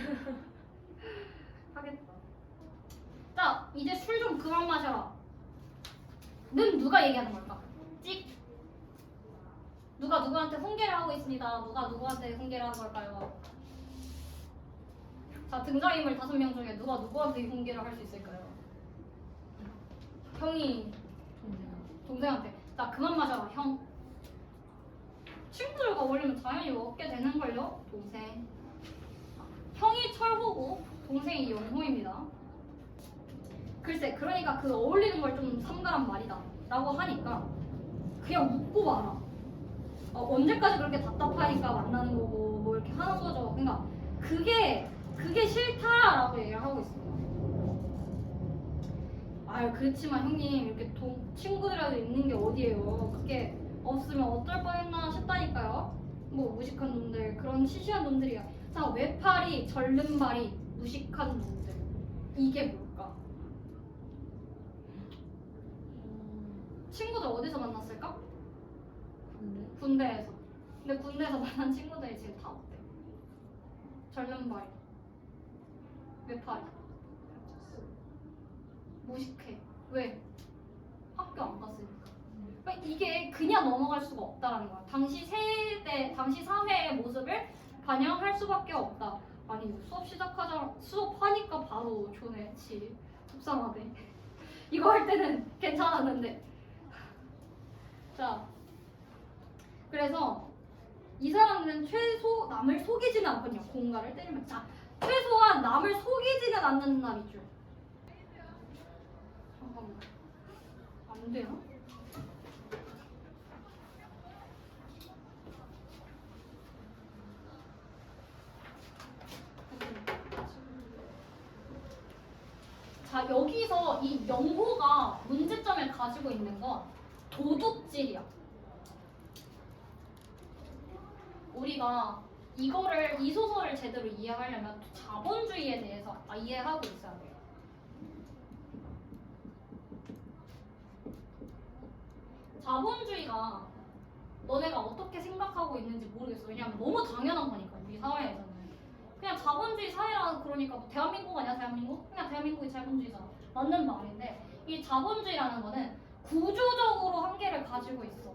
하겠다. 자, 이제 술 좀 그만 마셔라. 는 누가 얘기하는 걸까? 찍. 누가 누구한테 훈계를 하고 있습니다. 누가 누구한테 훈계를 하는 걸까요? 자, 등장인물 5명 중에 누가 누구한테 훈계를 할 수 있을까요? 형이 동생한테. 자, 그만 마셔라, 형. 친구들과 어울리면 당연히 먹게 되는걸요? 동생. 형이 철호고 동생이 영호입니다. 글쎄, 그러니까 그 어울리는 걸 좀 삼가란 말이다 라고 하니까 그냥 웃고 말아. 언제까지 그렇게 답답하니까 만나는 거고 뭐 이렇게 하는 거죠. 그러니까 그게 싫다라고 얘기를 하고 있습니다. 아유, 그렇지만 형님 이렇게 친구들이라도 있는 게 어디예요. 그게 없으면 어쩔 뻔했나 싶다니까요. 뭐 무식한 놈들, 그런 시시한 놈들이야. 자, 외파리, 절름발이, 무식한 놈들. 이게 뭘까? 친구들 어디서 만났을까? 군대에서. 근데 군대에서 만난 친구들이 지금 다 어때? 절름발이, 외파리, 무식해. 왜? 학교 안 갔으니까. 그러니까 이게 그냥 넘어갈 수가 없다라는 거야. 당시 세대, 당시 사회의 모습을 반영할 수밖에 없다. 아니, 수업하니까 바로 조네치. 속상하네. 이거 할 때는 괜찮았는데. 자, 그래서 이 사람은 최소 남을 속이지는 않거든요. 공갈을 때리면. 자, 최소한 남을 속이지는 않는 남이죠. 잠깐만. 안 되나? 자, 여기서 이 영호가 문제점을 가지고 있는 건 도둑질이야. 우리가 이거를 이 소설을 제대로 이해하려면 자본주의에 대해서 이해하고 있어야 돼요. 자본주의가 너네가 어떻게 생각하고 있는지 모르겠어. 왜냐면 너무 당연한 거니까 우리 사회에서는. 그냥 자본주의 사회라 그러니까 뭐 대한민국 아니야 대한민국? 그냥 대한민국이 자본주의잖아. 맞는 말인데 이 자본주의라는 거는 구조적으로 한계를 가지고 있어.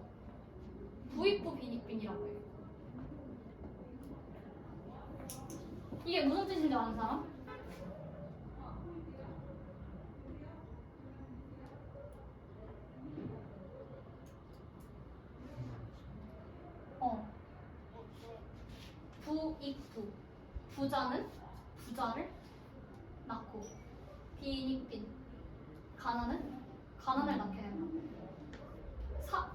부익부 빈익빈이라고 해요. 이게 무슨 뜻인지 아는 사람? 부익부. 부자는 부자를 낳고 빈익빈. 가난은 가난을 낳게 된다.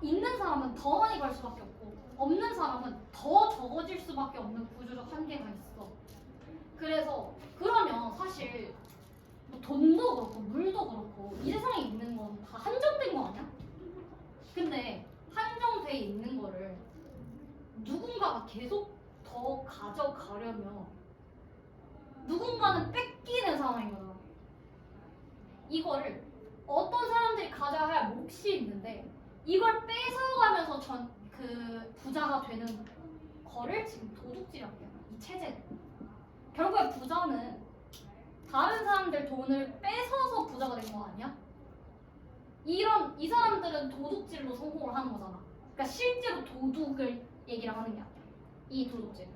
있는 사람은 더 많이 갈 수밖에 없고 없는 사람은 더 적어질 수밖에 없는 구조적 한계가 있어. 그래서 그러면 사실 뭐 돈도 그렇고 물도 그렇고 이 세상에 있는 건 다 한정된 거 아니야? 근데 한정돼 있는 거를 누군가가 계속 더 가져가려면 누군가는 뺏기는 상황이거든. 이거를 어떤 사람들이 가져야 할 몫이 있는데 이걸 뺏어가면서 그 부자가 되는 거를 지금 도둑질이라고 해요. 이 체제는. 결국에 부자는 다른 사람들 돈을 뺏어서 부자가 된 거 아니야? 이 사람들은 도둑질로 성공을 하는 거잖아. 그러니까 실제로 도둑을 얘기를 하는 게 아니야. 이 도둑질.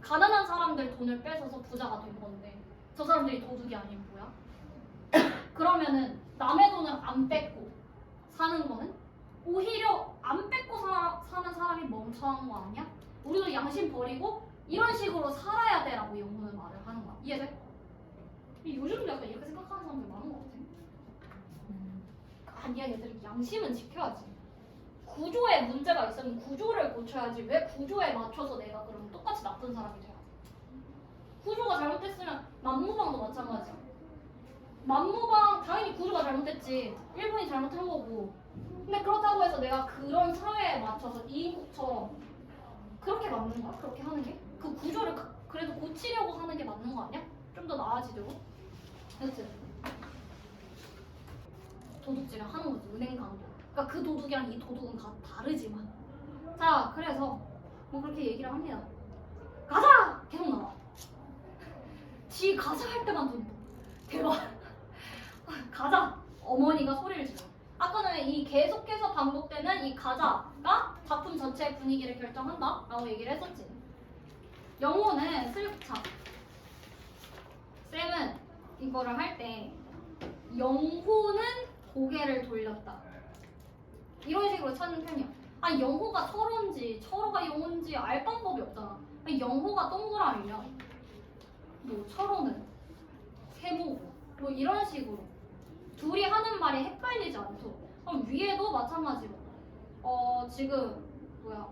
가난한 사람들 돈을 뺏어서 부자가 된 건데 저 사람들이 도둑이 아니면 뭐야? 그러면은 남의 돈을 안 뺏고 사는 거는 오히려 안 뺏고 사는 사람이 멍청한 거 아니야? 우리도 양심 버리고 이런 식으로 살아야 돼라고 영문은 말을 하는 거야. 이해돼? 요즘도 약간 이렇게 생각하는 사람들 많은 것 같아. 아니야, 얘들이 양심은 지켜야지. 구조에 문제가 있으면 구조를 고쳐야지. 왜 구조에 맞춰서 내가 그럼 똑같이 나쁜 사람이 돼야 돼? 구조가 잘못됐으면 만무방도 마찬가지야. 만무방 당연히 구조가 잘못됐지. 일본이 잘못한 거고. 근데 그렇다고 해서 내가 그런 사회에 맞춰서 이인국처럼 그렇게 맞는 거야? 그렇게 하는 게? 그 구조를 그래도 고치려고 하는 게 맞는 거 아니야? 좀 더 나아지려고? 여튼 도둑질을 하는 거지. 은행 강도. 그러니까 그 도둑이랑 이 도둑은 다르지만. 자, 그래서 뭐 그렇게 얘기를 합니다. 가자! 계속 나와. 지 가자 할 때만 돈. 대박. 가자. 어머니가 소리를 질러. 아까는 이 계속해서 반복되는 이 가자가 작품 전체의 분위기를 결정한다 라고 얘기를 했었지. 영호는 자, 쌤은 이거를 할 때 영호는 고개를 돌렸다 이런 식으로 찾는 편이야. 영호가 철호인지 철호가 영호인지 알 방법이 없잖아. 영호가 동그라미면 뭐 철호는 세모고 뭐 이런 식으로 둘이 하는 말이 헷갈리지 않도록. 그럼 위에도 마찬가지로 지금 뭐야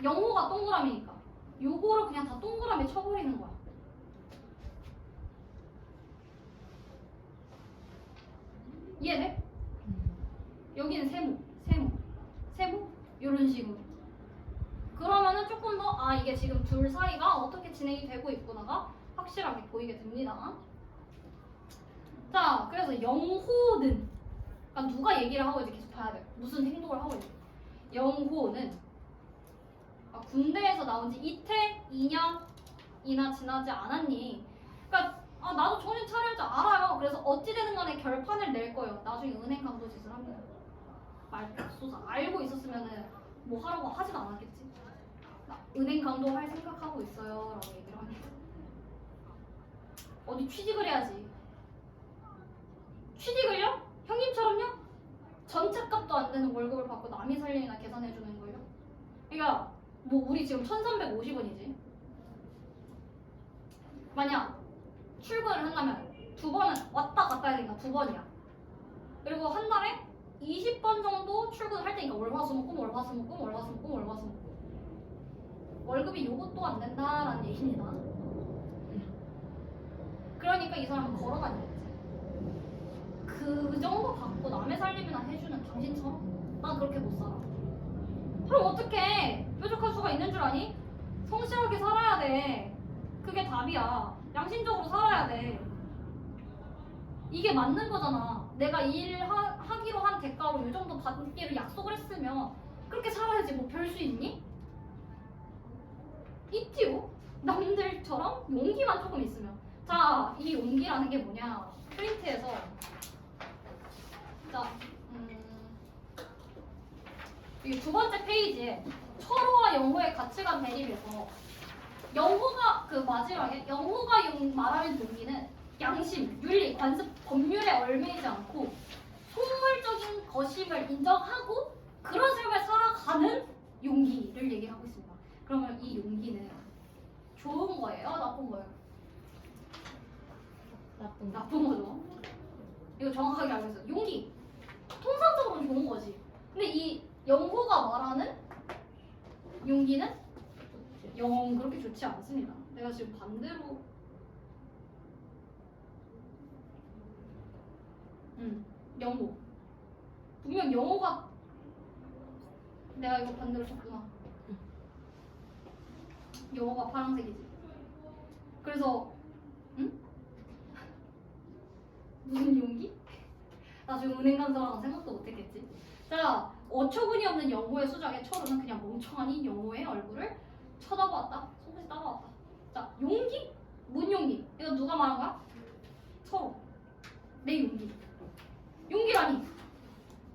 영호가 동그라미니까 요거를 그냥 다 동그라미 쳐버리는 거야. 이해돼? 여기는 세모 이런 식으로. 그러면은 조금 더 이게 지금 둘 사이가 어떻게 진행이 되고 있구나가 확실하게 보이게 됩니다. 자, 그래서 영호는 그러니까 누가 얘기를 하고 있는지 계속 봐야 돼. 무슨 행동을 하고 있는지. 영호는 군대에서 나온 지 이틀, 2년이나 지나지 않았니? 그러니까 나도 정신 차려야지 알아요. 그래서 어찌 되는 간에 결판을 낼 거예요. 나중에 은행 강도 짓을 합니다. 말소사 알고 있었으면은 뭐 하라고 하진 않았겠지. 나 은행 강도 할 생각하고 있어요 라고 얘기를 합니다. 어디 취직을 해야지. 취직을 살림이나 계산해 주는 거예요. 그러니까 뭐 우리 지금 1,350원이지. 만약 출근을 한다면 2번은 왔다 갔다 해야 되니까 2번이야. 그리고 한 달에 20번 정도 출근을 할 테니까 월화수목금 월화수목금 월화수목금 월화수목금 월급이 요것도 안 된다라는 얘기입니다. 그러니까 이 사람은 걸어 다니겠지. 그 정도 받고 남의 살림이나 해주는 당신처럼 난 그렇게 못 살아. 그럼 어떡해? 뾰족한 수가 있는 줄 아니? 성실하게 살아야 돼. 그게 답이야. 양심적으로 살아야 돼. 이게 맞는 거잖아. 내가 일하기로 한 대가로 이 정도 받기로 약속을 했으면 그렇게 살아야지. 뭐 별 수 있니? 있지요. 남들처럼 용기만 조금 있으면. 자, 이 용기라는 게 뭐냐? 프린트에서 자, 이 두 번째 페이지에 철호와 영호의 가치관 대립에서 영호가 그 마지막에 영호가 말하는 용기는 양심, 윤리, 관습, 법률에 얽매이지 않고 속물적인 것임을 인정하고 그런 삶을 살아가는 용기를 얘기하고 있습니다. 그러면 이 용기는 좋은 거예요? 나쁜 거예요? 나쁜 거죠. 이거 정확하게 알고 있어요. 용기. 통상적으로는 좋은 거지. 근데 이 영호가 말하는 용기는 영 그렇게 좋지 않습니다. 내가 지금 반대로 영호. 분명 영호가 내가 이거 반대로 쳤구나. 영호가 파란색이지. 그래서 무슨 용기? 나 지금 은행 간 사람 생각도 못했겠지. 자, 어처구니 없는 영호의 수작에 철호는 그냥 멍청하니 영호의 얼굴을 쳐다보았다. 손끝이 따가웠다. 자, 용기? 뭔 용기? 이거 누가 말한 거야? 철호. 내 용기. 용기라니.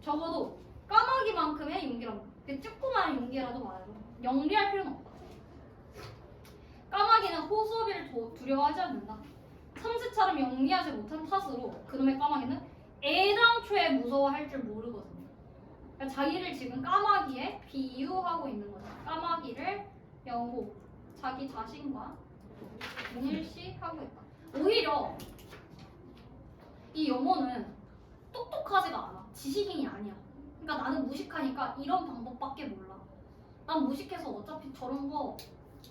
적어도 까마귀만큼의 용기라고. 그 조그마한 용기라도 말해도 영리할 필요는 없다. 까마귀는 호수비를 두려워하지 않는다. 삼시처럼 영리하지 못한 탓으로 그놈의 까마귀는 애당초에 무서워할 줄 모르거든요. 그러니까 자기를 지금 까마귀에 비유하고 있는 거죠. 까마귀를 영호, 자기 자신과 동일시하고 있다. 오히려 이 영호는 똑똑하지가 않아. 지식인이 아니야. 그러니까 나는 무식하니까 이런 방법밖에 몰라. 난 무식해서 어차피 저런 거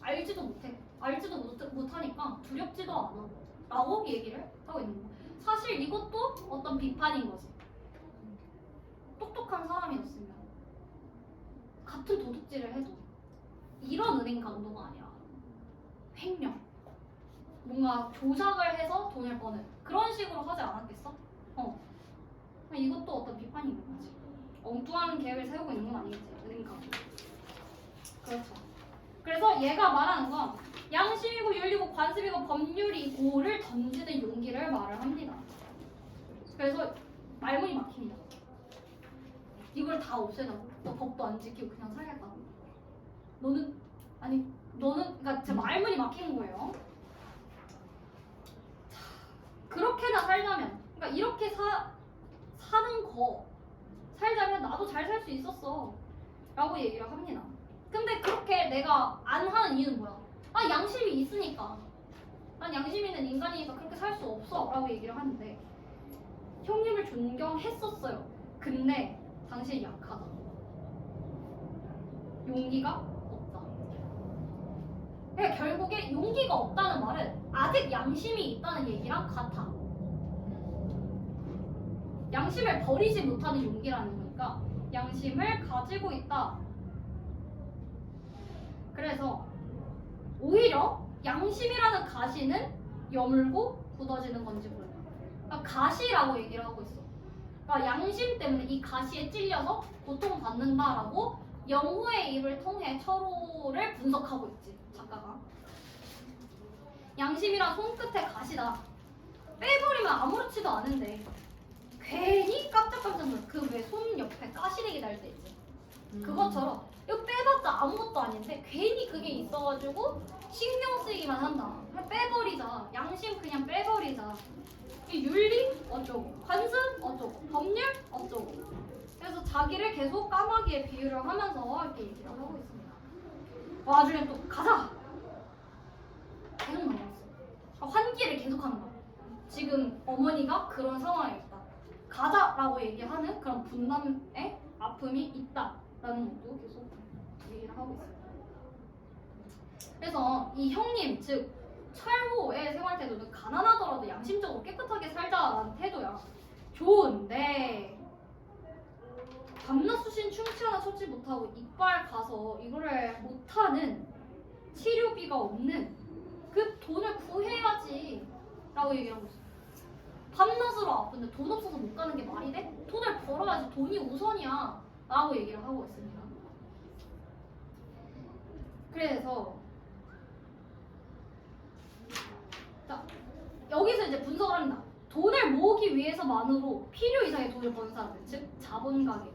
알지도 못해. 알지도 못하니까 두렵지도 않아. 라고 얘기를 하고 있는 거야. 사실 이것도 어떤 비판인 거지. 똑똑한 사람이었으면 같은 도둑질을 해도 이런 은행 강도가 아니라 횡령, 뭔가 조작을 해서 돈을 버는 그런 식으로 하지 않았겠어? 이것도 어떤 비판인 거지. 엉뚱한 계획을 세우고 있는 건 아니겠지, 은행 강도. 그렇죠. 그래서 얘가 말하는 건 양심이고 윤리고 관습이고 법률이고를 던지는 용기를 말을 합니다. 그래서 말문이 막힙니다. 이걸 다 없애자고? 너 법도 안 지키고 그냥 살겠다고? 너는 그러니까 제 말문이 막힌 거예요. 자, 그렇게나 살자면, 그러니까 이렇게 살자면 나도 잘 살 수 있었어 라고 얘기를 합니다. 근데 그렇게 내가 안 하는 이유는 뭐야? 아, 양심이 있으니까. 난 양심 있는 인간이니까 그렇게 살 수 없어 라고 얘기를 하는데 형님을 존경했었어요. 근데 당신이 약하다. 용기가 없다. 그러니까 결국에 용기가 없다는 말은 아직 양심이 있다는 얘기랑 같아. 양심을 버리지 못하는 용기라는 거니까 양심을 가지고 있다. 그래서 오히려 양심이라는 가시는 여물고 굳어지는 건지 몰라. 그러니까 가시라고 얘기를 하고 있어. 그러니까 양심 때문에 이 가시에 찔려서 고통받는다라고 영호의 입을 통해 철호를 분석하고 있지, 작가가. 양심이란 손끝의 가시다. 빼버리면 아무렇지도 않은데 괜히 깜짝깜짝 놀라. 그 왜 손 옆에 가시래기 달 때 있지. 그것처럼 이거 빼봤자 아무것도 아닌데 괜히 그게 있어가지고 신경 쓰이기만 한다. 그냥 빼버리자. 양심 그냥 빼버리자. 이 윤리 어쩌고, 관습 어쩌고, 법률 어쩌고. 그래서 자기를 계속 까마귀에 비유를 하면서 이렇게 얘기를 하고 있습니다. 나중에 또 가자. 계속 나왔어. 환기를 계속하는 거야. 지금 어머니가 그런 상황에 있다. 가자라고 얘기하는 그런 분남의 아픔이 있다라는 것도 계속 얘기를 하고 있어요. 그래서 이 형님 즉 철호의 생활 태도는 가난하더라도 양심적으로 깨끗하게 살자라는 태도야. 좋은데 밤낮 수신 충치 하나 찾지 못하고 이빨 가서 이거를 못하는 치료비가 없는 그 돈을 구해야지 라고 얘기하고 있어. 밤낮으로 아픈데 돈 없어서 못 가는 게 말이 돼? 돈을 벌어야지 돈이 우선이야 라고 얘기를 하고 있습니다. 그래서 자 여기서 이제 분석을 합니다. 돈을 모으기 위해서만으로 필요 이상의 돈을 버는 사람들, 즉 자본가계.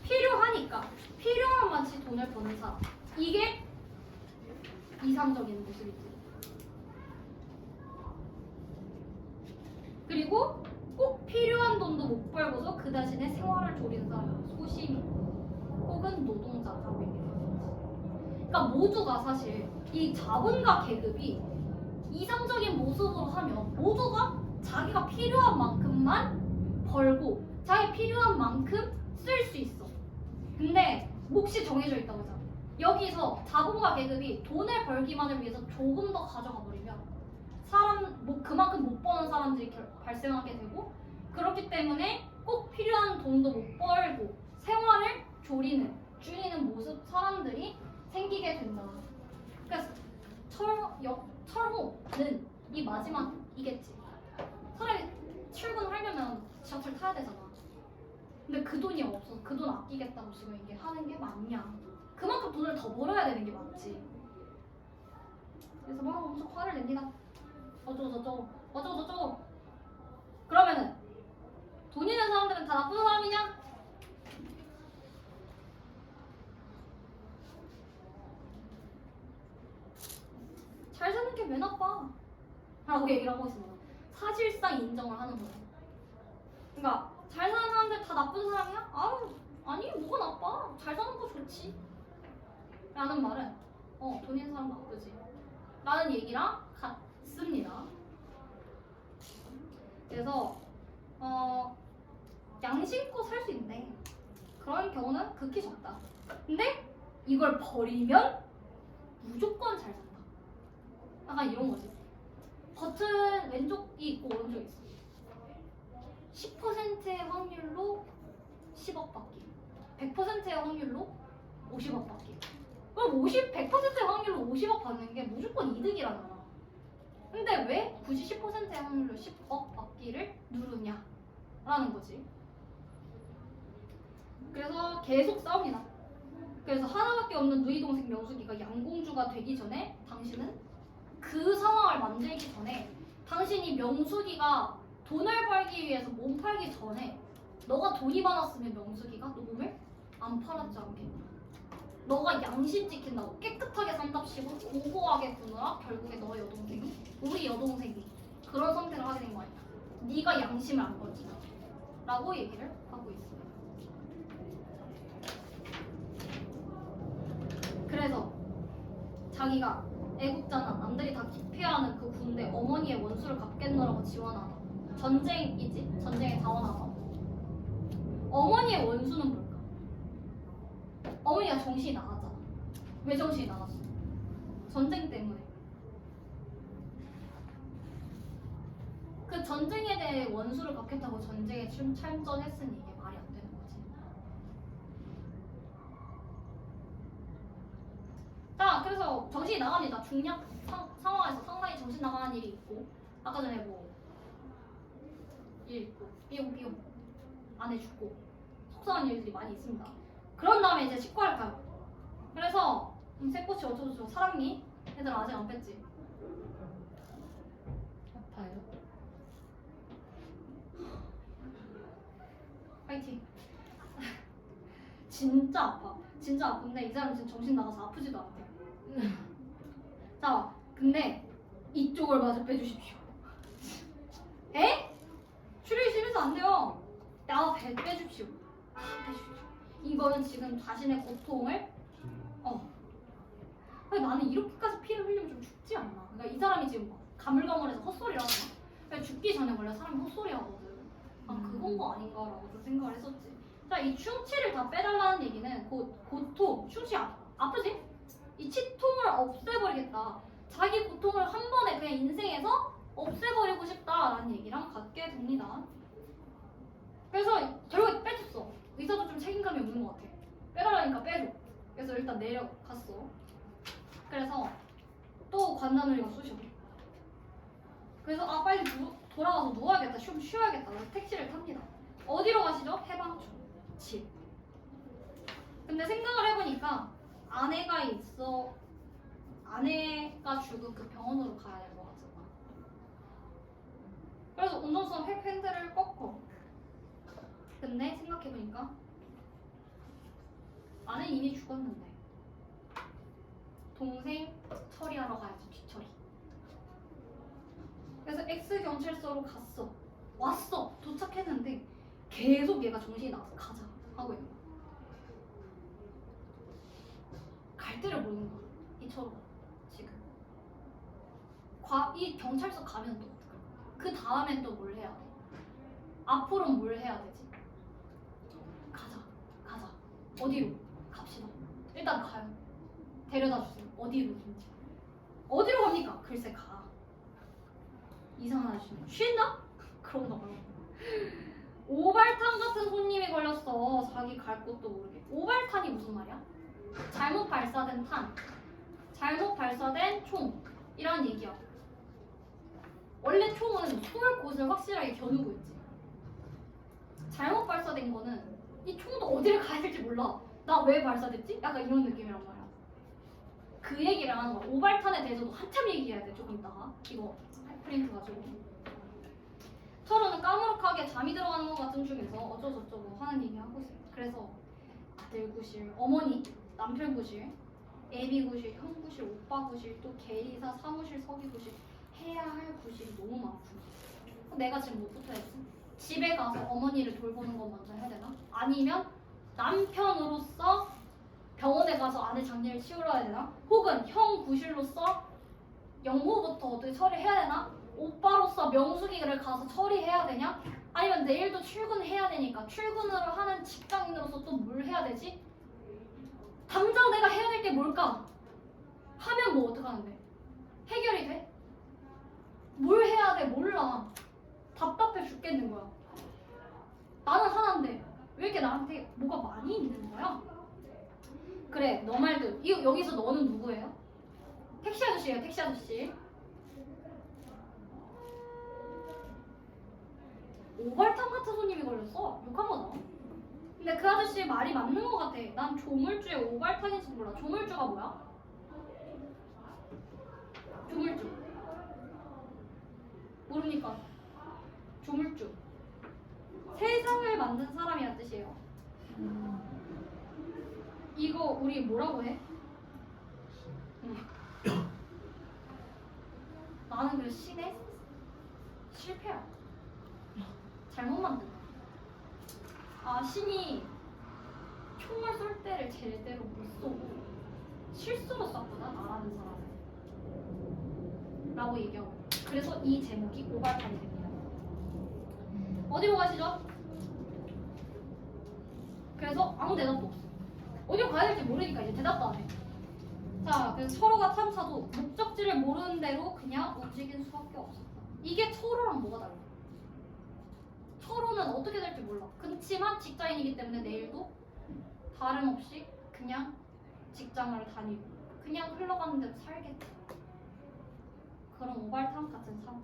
필요하니까 필요한 만치 돈을 버는 사람. 이게 이상적인 모습이지. 그리고 꼭 필요한 돈도 못 벌고서 그 대신에 생활을 조리는 사람, 소시민 혹은 노동자라고 얘기해요. 그러니까 모두가 사실 이 자본가 계급이 이상적인 모습으로 하면 모두가 자기가 필요한 만큼만 벌고 자기 필요한 만큼 쓸 수 있어. 근데 몫이 정해져 있다고 하잖아. 여기서 자본가 계급이 돈을 벌기만을 위해서 조금 더 가져가 버리면 그만큼 못 버는 사람들이 발생하게 되고, 그렇기 때문에 꼭 필요한 돈도 못 벌고 생활을 줄이는 모습 사람들이 생기게 된다. 그러니까 철호는 이 마지막이겠지. 사람이 출근하려면 지하철 타야 되잖아. 근데 그 돈이 없어서 그 돈 아끼겠다고 지금 이게 하는 게 맞냐? 그만큼 돈을 더 벌어야 되는 게 맞지. 그래서 막 엄청 화를 냅니다. 어쩌고. 그러면은 돈 있는 사람들은 다 나쁜 사람이냐? 잘 사는 게 왜 나빠? 라고 얘기를 하고 있습니다. 사실상 인정을 하는 거예요. 그러니까 잘 사는 사람들 다 나쁜 사람이야? 아니 뭐가 나빠? 잘 사는 거 좋지 라는 말은 돈 있는 사람 나쁘지 라는 얘기랑 같습니다. 그래서 양심껏 살 수 있는데 그런 경우는 극히 적다. 근데 이걸 버리면 무조건 잘 산다. 약간 이런 거지. 버튼 왼쪽이 있고 오른쪽이 있어. 10%의 확률로 10억 받기, 100%의 확률로 50억 받기. 그럼 100%의 확률로 50억 받는 게 무조건 이득이라는 거야. 근데 왜 굳이 10%의 확률로 10억 받기를 누르냐라는 거지. 그래서 계속 싸웁니다. 그래서 하나밖에 없는 누이 동생 명숙이가 양공주가 되기 전에 당신은 그 상황을 만들기 전에 당신이 명숙이가 돈을 벌기 위해서 몸 팔기 전에 너가 돈이 많았으면 명숙이가 너 몸을 안 팔았지 않겠냐. 너가 양심 지킨다고 깨끗하게 산답시고 고고하게 구느라 결국에 우리 여동생이 그런 선택을 하게 된 거 아니야. 네가 양심을 안 걸지 라고 얘기를 하고 있어요. 그래서 자기가 애국자나 남들이 다 기피하는 그 군대 어머니의 원수를 갚겠노라고 지원하다. 전쟁이지? 전쟁에 자원하다. 어머니의 원수는 뭘까? 어머니가 정신이 나갔잖아. 왜 정신이 나갔어? 전쟁 때문에. 그 전쟁에 대해 원수를 갚겠다고 전쟁에 참전했으니 이게 말이 안 되는 거지. 자, 그래서 정신이 나갑니다. 중략 상황에서 상당히 정신 나가는 일이 있고, 아까 전에 일 있고, 삐용삐용 안에 죽고 속상한 일들이 많이 있습니다. 그런 다음에 이제 치과를 가요. 그래서 새꼬치 어쩌고저쩌고 사랑니 애들 아직 안 뺐지? 아파요? 파이팅. 진짜 아파. 진짜 아픈데 이 사람 지금 정신 나가서 아프지도 않대. 자, 근데 이쪽을 마저 빼주십시오. 에? 추리기 싫어서 안 돼요. 빼줍시오. 빼줍시오. 이거는 지금 자신의 고통을 근데 나는 이렇게까지 피를 흘리면 좀 죽지 않나? 그러니까 이 사람이 지금 막 가물가물해서 헛소리를 하나? 그러니까 죽기 전에 원래 사람이 헛소리 하거든. 아 그건 거 아닌가라고 좀 생각을 했었지. 자, 이 충치를 다 빼달라는 얘기는 고통, 충치 아프지? 이 치통을 없애버리겠다. 자기 고통을 한 번에 그냥 인생에서 없애버리고 싶다라는 얘기랑 같게 됩니다. 그래서 결국에 빼줬어. 의사도 좀 책임감이 없는 것 같아. 빼달라니까 빼줘. 그래서 일단 내려갔어. 그래서 또 관나놀이가 쑤셔. 그래서 아 빨리 돌아가서 누워야겠다. 좀 쉬어야겠다. 그래서 택시를 탑니다. 어디로 가시죠? 해방촌 집. 근데 생각을 해보니까 아내가 죽은 그 병원으로 가야 될 것 같잖아. 그래서 운전수 핸들을 꺾어. 근데 생각해보니까 아내 이미 죽었는데 동생 처리하러 가야지. 뒤처리. 그래서 X경찰서로 갔어. 왔어. 도착했는데 계속 얘가 정신이 나서 가자 하고 있는 거야. 갈 데를 모르는 거야. 이처럼 지금. 이 경찰서 가면 또 어떡할 거야? 그 다음엔 또 뭘 해야 돼? 앞으로는 뭘 해야 되지? 가자. 어디로? 갑시다. 일단 가요. 데려다 주세요. 어디로든지. 어디로 갑니까? 글쎄 가. 이상한 아저씨는 쉰다? 그런가 봐요. 오발탄 같은 손님이 걸렸어. 자기 갈 곳도 모르게. 오발탄이 무슨 말이야? 잘못 발사된 탄, 잘못 발사된 총이란 얘기야. 원래 총은 쏠 곳을 확실하게 겨누고 있지. 잘못 발사된 거는 이 총도 어디를 가야 될지 몰라. 나 왜 발사됐지? 약간 이런 느낌이란 말이야. 그 얘기를 하는 거야. 오발탄에 대해서도 한참 얘기해야 돼. 조금 이따가 이거 프린트 가지고. 철호는 까무룩하게 잠이 들어가는 것 같은 중에서 어쩌고저쩌고 하는 얘기 하고 있어요. 그래서 아들 구실, 어머니, 남편 구실, 애비 구실, 형 구실, 오빠 구실, 또 계리사, 사무실, 서기 구실 해야 할 구실이 너무 많고 내가 지금 뭐부터 했지? 집에 가서 어머니를 돌보는 건 먼저 해야 되나? 아니면 남편으로서 병원에 가서 아내 장례를 치러야 되나? 혹은 형 구실로서 영호부터 어떻게 처리해야 되나? 오빠로서 명숙이를 가서 처리해야 되냐? 아니면 내일도 출근해야 되니까 출근을 하는 직장인으로서 또 뭘 해야 되지? 당장 내가 해야 될 게 뭘까? 하면 뭐 어떡하는데? 해결이 돼? 뭘 해야 돼? 몰라. 답답해 죽겠는 거야. 나는 하나인데 왜 이렇게 나한테 뭐가 많이 있는 거야? 그래, 너 말도. 여기서 너는 누구예요? 택시 아저씨예요, 택시 아저씨. 오발탄 같은 손님이 걸렸어. 욕한 거다. 근데 그 아저씨 말이 맞는 것 같아. 난 조물주에 오발탄인지도 몰라. 조물주가 뭐야? 조물주. 모르니까. 조물주. 세상을 만든 사람이란 뜻이에요. 이거 우리 뭐라고 해? 나는 그 신의 실패야. 잘못 만든 거야. 아, 신이 총을 쏠 때를 제대로 못 쏘고 실수로 쐈구나, 나라는 사람을. 라고 얘기하고. 그래서 이 제목이 오발탄이 됩니다. 어디로 가시죠? 그래서 아무 대답도 없어. 어디로 가야 될지 모르니까 이제 대답도 안 해. 자, 그래서 철호가 탄 차도 목적지를 모르는 대로 그냥 움직일 수밖에 없었다. 이게 철호랑 뭐가 달라? 철호는 어떻게 될지 몰라. 그렇지만 직장인이기 때문에 내일도 다름없이 그냥 직장을 다니고 그냥 흘러가는 대로 살겠다. 그런 오발탄 같은 삶.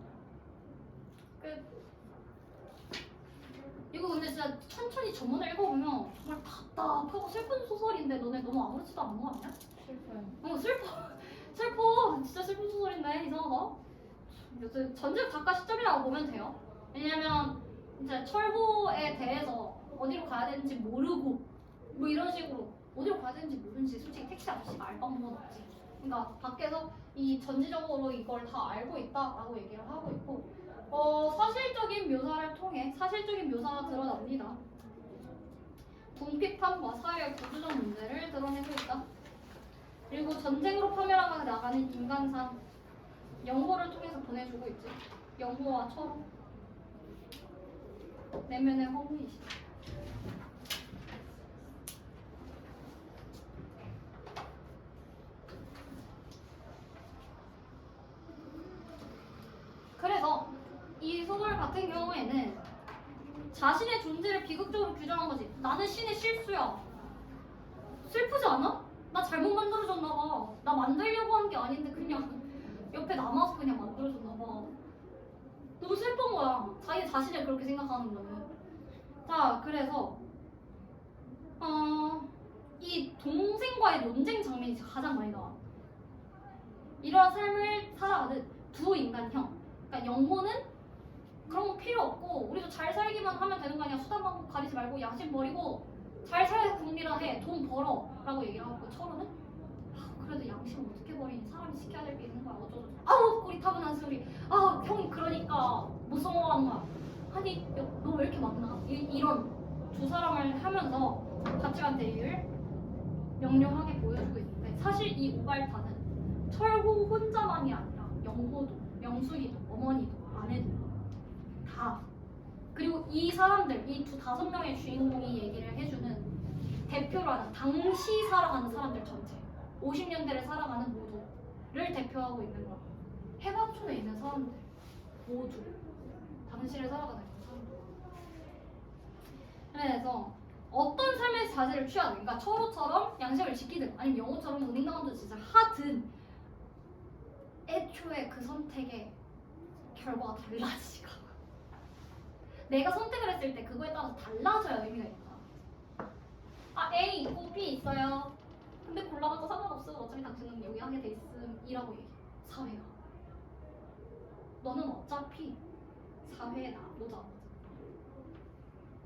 끝. 이거 근데 진짜 천천히 전문을 읽어보면 정말 답답하고 슬픈 소설인데 너네 너무 아무렇지도 않은 거 아니야? 슬퍼요. 슬퍼. 진짜 슬픈 소설인데 이상하다. 요새 전직 작가 시점이라고 보면 돼요. 왜냐면 이제 철호에 대해서 어디로 가야 되는지 모르고 뭐 이런 식으로 어디로 가야 되는지 모르는지 솔직히 택시 아저씨가 알 방법은 없지. 그러니까 밖에서 이 전지적으로 이걸 다 알고 있다라고 얘기를 하고 있고 사실적인 묘사를 통해 사실적인 묘사가 드러납니다. 궁핍함과 사회의 구조적 문제를 드러내고 있다. 그리고 전쟁으로 파멸하고 나가는 인간상 영호를 통해서 보내주고 있지. 영호와 철호. 내면의 허무이시. 그래서 이 소설 같은 경우에는 자신의 존재를 비극적으로 규정한 거지. 나는 신의 실수야. 슬프지 않아? 나 잘못 만들어졌나 봐. 나 만들려고 한 게 아닌데 그냥 옆에 남아서 그냥 만들어졌나 봐. 너무 슬픈 거야. 자기 자신을 그렇게 생각하는 거는. 자, 그래서 이 동생과의 논쟁 장면이 가장 많이 나와. 이러한 삶을 살아가는 두 인간형. 그러니까 영호는 그런 거 필요 없고 우리도 잘 살기만 하면 되는 거 아니야. 수단 방법 가리지 말고 양심 버리고 잘 살아야 국리라 해. 돈 벌어 라고 얘기를 하고, 철호는 그래도 양심 어떻게 버리니. 사람이 지켜야 될 게 있는 거야. 어쩌고 아우 꼬리타분한 소리. 아 형이 그러니까 못 성공한 거야. 아니 너 왜 이렇게 만나. 이런 두 사람을 하면서 가치관 대립을 명료하게 보여주고 있는데, 사실 이 오발타는 철호 혼자만이 아니라 영호도, 명순이도, 어머니도, 아내도 다, 그리고 이 사람들, 이 다섯 명의 주인공이 얘기를 해주는 대표라는, 당시 살아가는 사람들 전체, 50년대를 살아가는 모두를 대표하고 있는 거야. 해방촌에 있는 사람들 모두 당시를 살아가는 사람들. 그래서 어떤 삶의 자세를 취하든, 그러니까 철호처럼 양심을 지키든 아니면 영호처럼 은행당함도 진짜 하든, 애초에 그 선택의 결과가 달라지지가. 내가 선택을 했을 때 그거에 따라서 달라져야 의미가 있다. 아 A 있고 B 있어요. 근데 골라봐도 상관없어. 어차피 당신은 여기 하게 돼 있음이라고 얘기해. 사회가. 너는 어차피 사회에 나보자.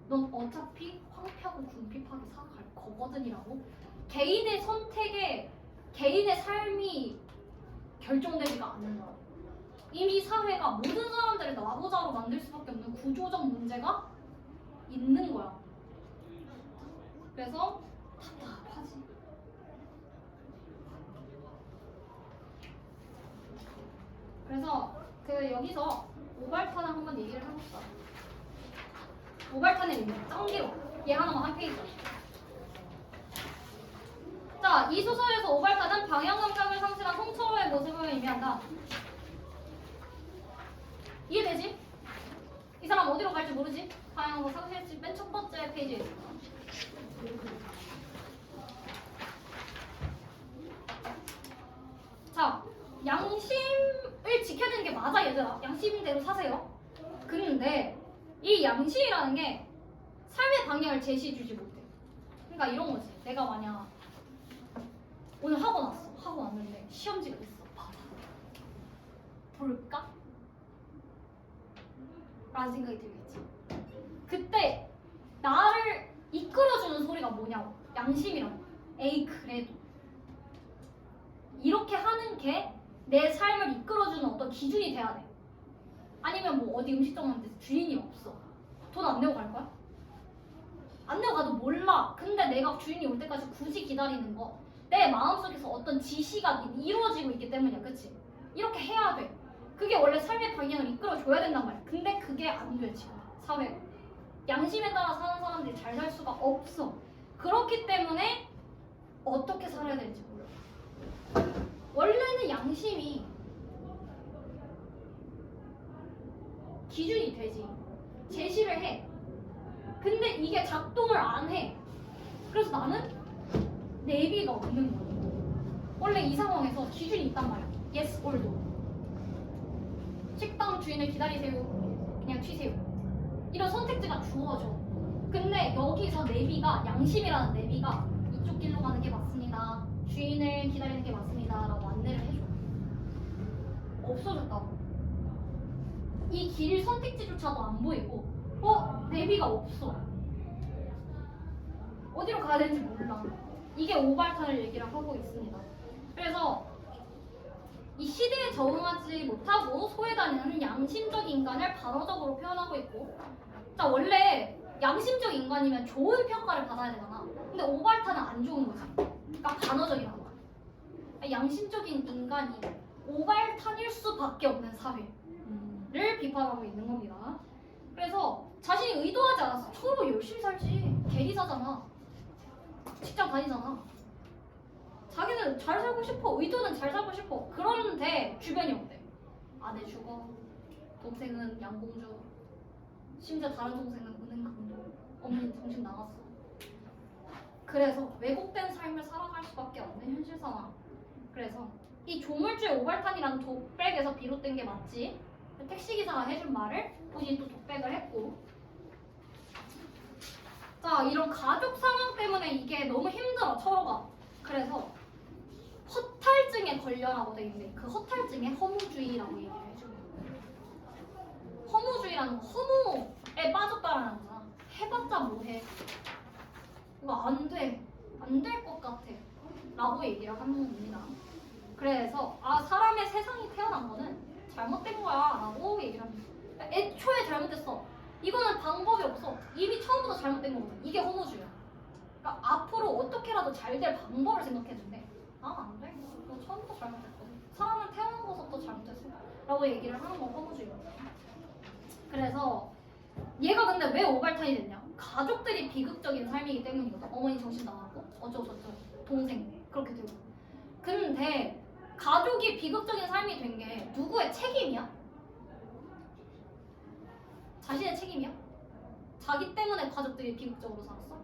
넌 어차피 황폐하고 궁핍하게 살아갈 거거든이라고. 개인의 선택에 개인의 삶이 결정되지가 않는 거야. 이미 사회가 모든 사람들을 나보자로 만들 수밖에 없는 구조적 문제가 있는 거야. 그래서 답답하지. 그래서 여기서 오발탄을 한번 얘기를 해봅시다. 오발탄의 의미, 짱기로. 얘 하나만 한 페이지. 자, 이 소설에서 오발탄은 방향 감각을 상실한 송철호의 모습을 의미한다. 이해되지? 이 사람 어디로 갈지 모르지? 방향으로 상실지 맨 첫 번째 페이지에 있어. 자, 양심을 지켜야 되는 게 맞아, 얘들아. 양심대로 사세요. 근데 이 양심이라는 게 삶의 방향을 제시해주지 못해. 그러니까 이런 거지. 내가 만약 오늘 학원 왔어. 학원 왔는데 시험지가 있어. 봐봐. 볼까? 라는 생각이 들겠지. 그때 나를 이끌어주는 소리가 뭐냐고. 양심이라고. 에이 그래도 이렇게 하는 게 내 삶을 이끌어주는 어떤 기준이 돼야 돼. 아니면 뭐 어디 음식점 갔는데 주인이 없어. 돈 안 내고 갈 거야? 안 내고 가도 몰라. 근데 내가 주인이 올 때까지 굳이 기다리는 거, 내 마음속에서 어떤 지시가 이루어지고 있기 때문이야. 그치? 이렇게 해야 돼. 그게 원래 삶의 방향을 이끌어줘야 된단 말이야. 근데 그게 안 돼 지금 사회가. 양심에 따라 사는 사람들이 잘 살 수가 없어. 그렇기 때문에 어떻게 살아야 될지 몰라. 원래는 양심이 기준이 되지. 제시를 해. 근데 이게 작동을 안 해. 그래서 나는 내비가 없는 거야. 원래 이 상황에서 기준이 있단 말이야. Yes or no. 식당 주인을 기다리세요. 그냥 튀세요. 이런 선택지가 주어져. 근데 여기서 내비가, 양심이라는 내비가 이쪽 길로 가는 게 맞습니다. 주인을 기다리는 게 맞습니다. 라고 안내를 해줘. 없어졌다고. 이 길 선택지조차도 안 보이고, 내비가 없어. 어디로 가야 되는지 몰라. 이게 오발탄을 얘기를 하고 있습니다. 그래서 이 시대의 적응하지 못하고 소외다니는 양심적 인간을 반어적으로 표현하고 있고, 자 원래 양심적 인간이면 좋은 평가를 받아야 되잖아. 근데 오발탄은 안 좋은 거지. 그러니까 반어적이라는 거야. 양심적인 인간이 오발탄일 수밖에 없는 사회를 비판하고 있는 겁니다. 그래서 자신이 의도하지 않았어. 서로 열심히 살지. 대리사잖아. 직장 다니잖아. 자기는 잘 살고 싶어. 의도는 잘 살고 싶어. 그런데 주변이 어때? 아내 죽어. 동생은 양봉주. 심지어 다른 동생은 은행 강도. 엄니 정신 나갔어. 그래서 왜곡된 삶을 살아갈 수밖에 없는 현실 상황. 그래서 이 조물주의 오발탄이라는 독백에서 비롯된 게 맞지. 택시기사가 해준 말을 본인이 또 독백을 했고, 자 이런 가족 상황 때문에 이게 너무 힘들어 서로가. 그래서 허탈증에 걸려라고 돼 있는데 그 허탈증에 허무주의라고 얘기를 해주는 거예요. 허무주의라는 거 허무에 빠졌다라는 거잖아. 해봤자 뭐해. 이거 안 돼. 안 될 것 같아. 라고 얘기를 하는 겁니다. 그래서 사람의 세상이 태어난 거는 잘못된 거야 라고 얘기를 합니다. 그러니까 애초에 잘못됐어. 이거는 방법이 없어. 이미 처음부터 잘못된 거거든. 이게 허무주의야. 그러니까 앞으로 어떻게라도 잘 될 방법을 생각해준대. 안 돼. 이거 처음부터 잘못됐거든. 사람은 태어난 것부터 잘못됐어. 라고 얘기를 하는 건 허무주의거든. 그래서 얘가 근데 왜 오발탄이 됐냐? 가족들이 비극적인 삶이기 때문이거든. 어머니 정신 나가고 어쩌고저쩌고 동생 그렇게 되고. 근데 가족이 비극적인 삶이 된 게 누구의 책임이야? 자신의 책임이야? 자기 때문에 가족들이 비극적으로 살았어?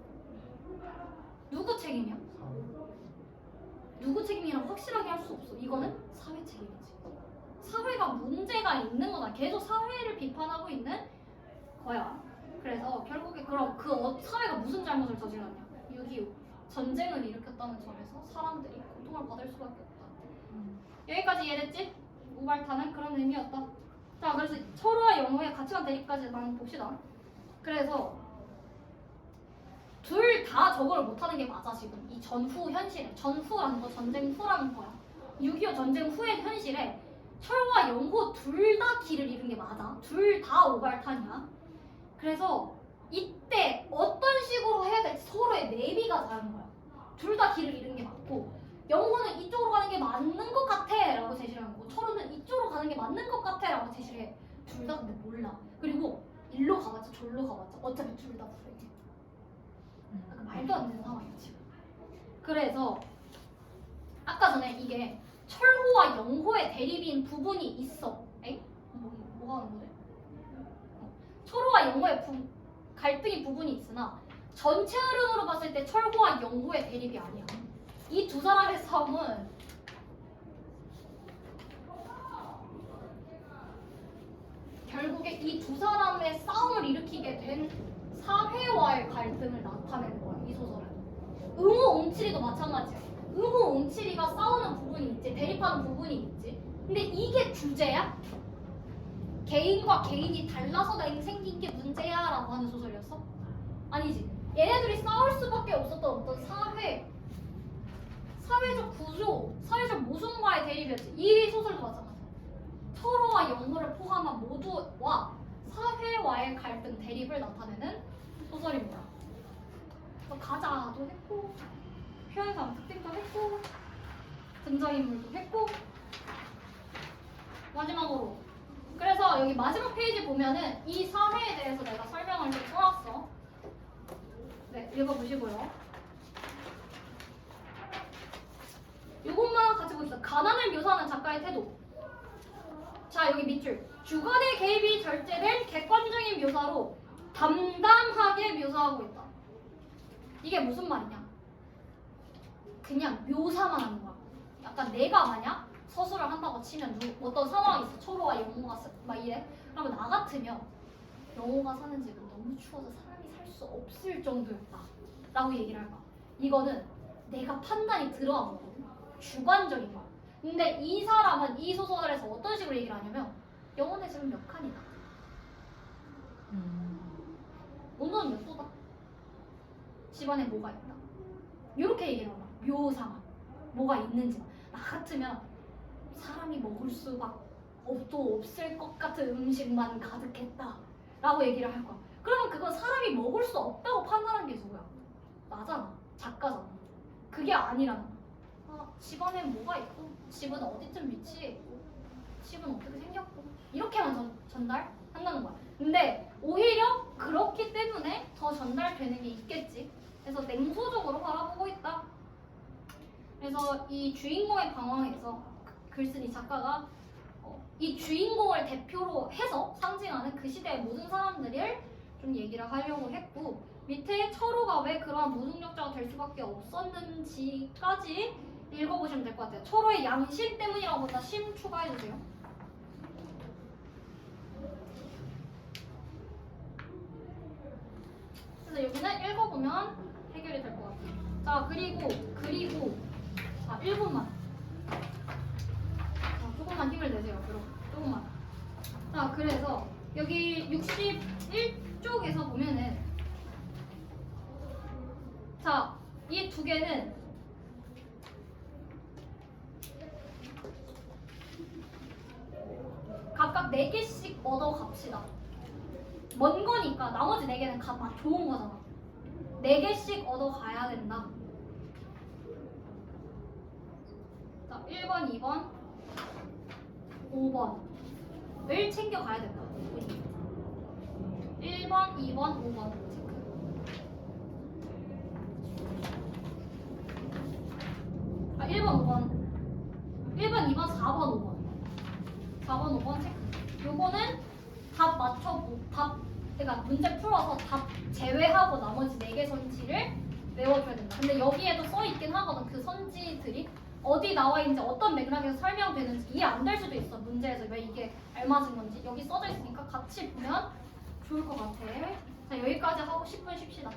누구 책임이야? 누구 책임이라고 확실하게 할 수 없어. 이거는 사회 책임이지. 사회가 문제가 있는 거다. 계속 사회를 비판하고 있는 거야. 그래서 결국에 그럼 사회가 무슨 잘못을 저질렀냐? 6.25 전쟁을 일으켰다는 점에서 사람들이 고통을 받을 수밖에 없다. 여기까지 이해됐지? 오발탄은 그런 의미였다. 자, 그래서 서로와 영호의 가치관 대립까지 한번 봅시다. 그래서 둘 다 저걸 못하는 게 맞아. 지금 이 전후 현실에, 전후라는 거 전쟁 후라는 거야. 6.25 전쟁 후의 현실에 철과 영호 둘 다 길을 잃은 게 맞아. 둘 다 오발탄이야. 그래서 이때 어떤 식으로 해야 될지 서로의 내비가 다른 거야. 둘 다 길을 잃은 게 맞고, 영호는 이쪽으로 가는 게 맞는 것 같아 라고 제시를 하는 거고, 철호는 이쪽으로 가는 게 맞는 것 같아 라고 제시를 해. 둘 다 근데 몰라. 그리고 일로 가봤자 절로 가봤자 어차피 둘 다 불행해. 말도 안 되는 상황이야 지금. 그래서 아까 전에 이게 철호와 영호의 대립인 부분이 있어. 엥? 뭐가 하는 거지? 철호와 영호의 갈등인 부분이 있으나 전체 흐름으로 봤을 때 철호와 영호의 대립이 아니야. 이 두 사람의 싸움은 결국에 이 두 사람의 싸움을 일으키게 된 사회와의 갈등을 나타내는 거야. 이 소설은. 응호 옹치리도 마찬가지야. 응호 옹치리가 싸우는 부분이 있지, 대립하는 부분이 있지. 근데 이게 주제야? 개인과 개인이 달라서 생긴 게 문제야 라고 하는 소설이었어? 아니지. 얘네들이 싸울 수밖에 없었던 어떤 사회적 구조, 사회적 모순과의 대립이었지. 이 소설도 마찬가지야. 철호와 영호를 포함한 모두와 사회와의 갈등, 대립을 나타내는 소설입니다. 그래서 가자도 했고, 표현상 특징도 했고, 등장인물도 했고, 마지막으로 그래서 여기 마지막 페이지 보면은 이 사회에 대해서 내가 설명을 좀 써놨어. 네, 읽어보시고요. 이것만 같이 봅시다. 가난을 묘사하는 작가의 태도. 자, 여기 밑줄. 주관의 개입이 절제된 객관적인 묘사로 담담하게 묘사하고 있다. 이게 무슨 말이냐? 그냥 묘사만 하는 거야. 약간 내가 만약 서술을 한다고 치면 어떤 상황이 있어. 철호와 영호가 막 이래. 그러면 나 같으면 영호가 사는 집은 너무 추워서 사람이 살 수 없을 정도였다 라고 얘기를 할 거야. 이거는 내가 판단이 들어간 거거든. 주관적인 거야. 근데 이 사람은 이 소설에서 어떤 식으로 얘기를 하냐면 영혼의 집은 몇 칸이다. 온도는 몇 도다. 집안에 뭐가 있다. 이렇게 얘기를 하는 거야. 묘사만. 뭐가 있는지. 나 같으면 사람이 먹을 수밖에 없을 것 같은 음식만 가득했다 라고 얘기를 할 거야. 그러면 그건 사람이 먹을 수 없다고 판단한 게 누구야? 나잖아. 작가잖아. 그게 아니라는 거야. 집 안에 뭐가 있고 집은 어디쯤 위치해 있고 집은 어떻게 생겼고 이렇게만 전달한다는 거야. 근데 오히려 그렇기 때문에 더 전달되는 게 있겠지. 그래서 냉소적으로 바라보고 있다. 그래서 이 주인공의 방황에서 글쓴이 작가가 이 주인공을 대표로 해서 상징하는 그 시대의 모든 사람들을 좀 얘기를 하려고 했고, 밑에 철호가 왜 그러한 무능력자가 될 수밖에 없었는지까지 읽어보시면 될 것 같아요. 철호의 양심 때문이라고 보다 심 추가해주세요. 그래서 여기는 읽어보면 해결이 될 것 같아요. 자, 그리고 1분만. 조금만 힘을 내세요. 조금만. 자, 그래서 여기 61쪽에서 보면은, 자, 이 두 개는 각각 4개씩 얻어 갑시다. 먼 거니까 나머지 4개는 좋은 거잖아. 4개씩 얻어 가야 된다. 자, 1번, 2번, 5번을 챙겨 가야 된다. 1번, 2번, 5번 체크. 아, 1번, 5번. 1번, 2번, 4번, 5번. 4번, 5번 체크. 요거는 답 맞춰보고, 그러니까 문제 풀어서 답 제외하고 나머지 4개 선지를 외워줘야 된다. 근데 여기에도 써있긴 하거든. 그 선지들이 어디 나와 있는지 어떤 맥락에서 설명되는지 이해 안 될 수도 있어. 문제에서 왜 이게 알맞은 건지 여기 써져 있으니까 같이 보면 좋을 것 같아. 자, 여기까지 하고 10분 쉽시다.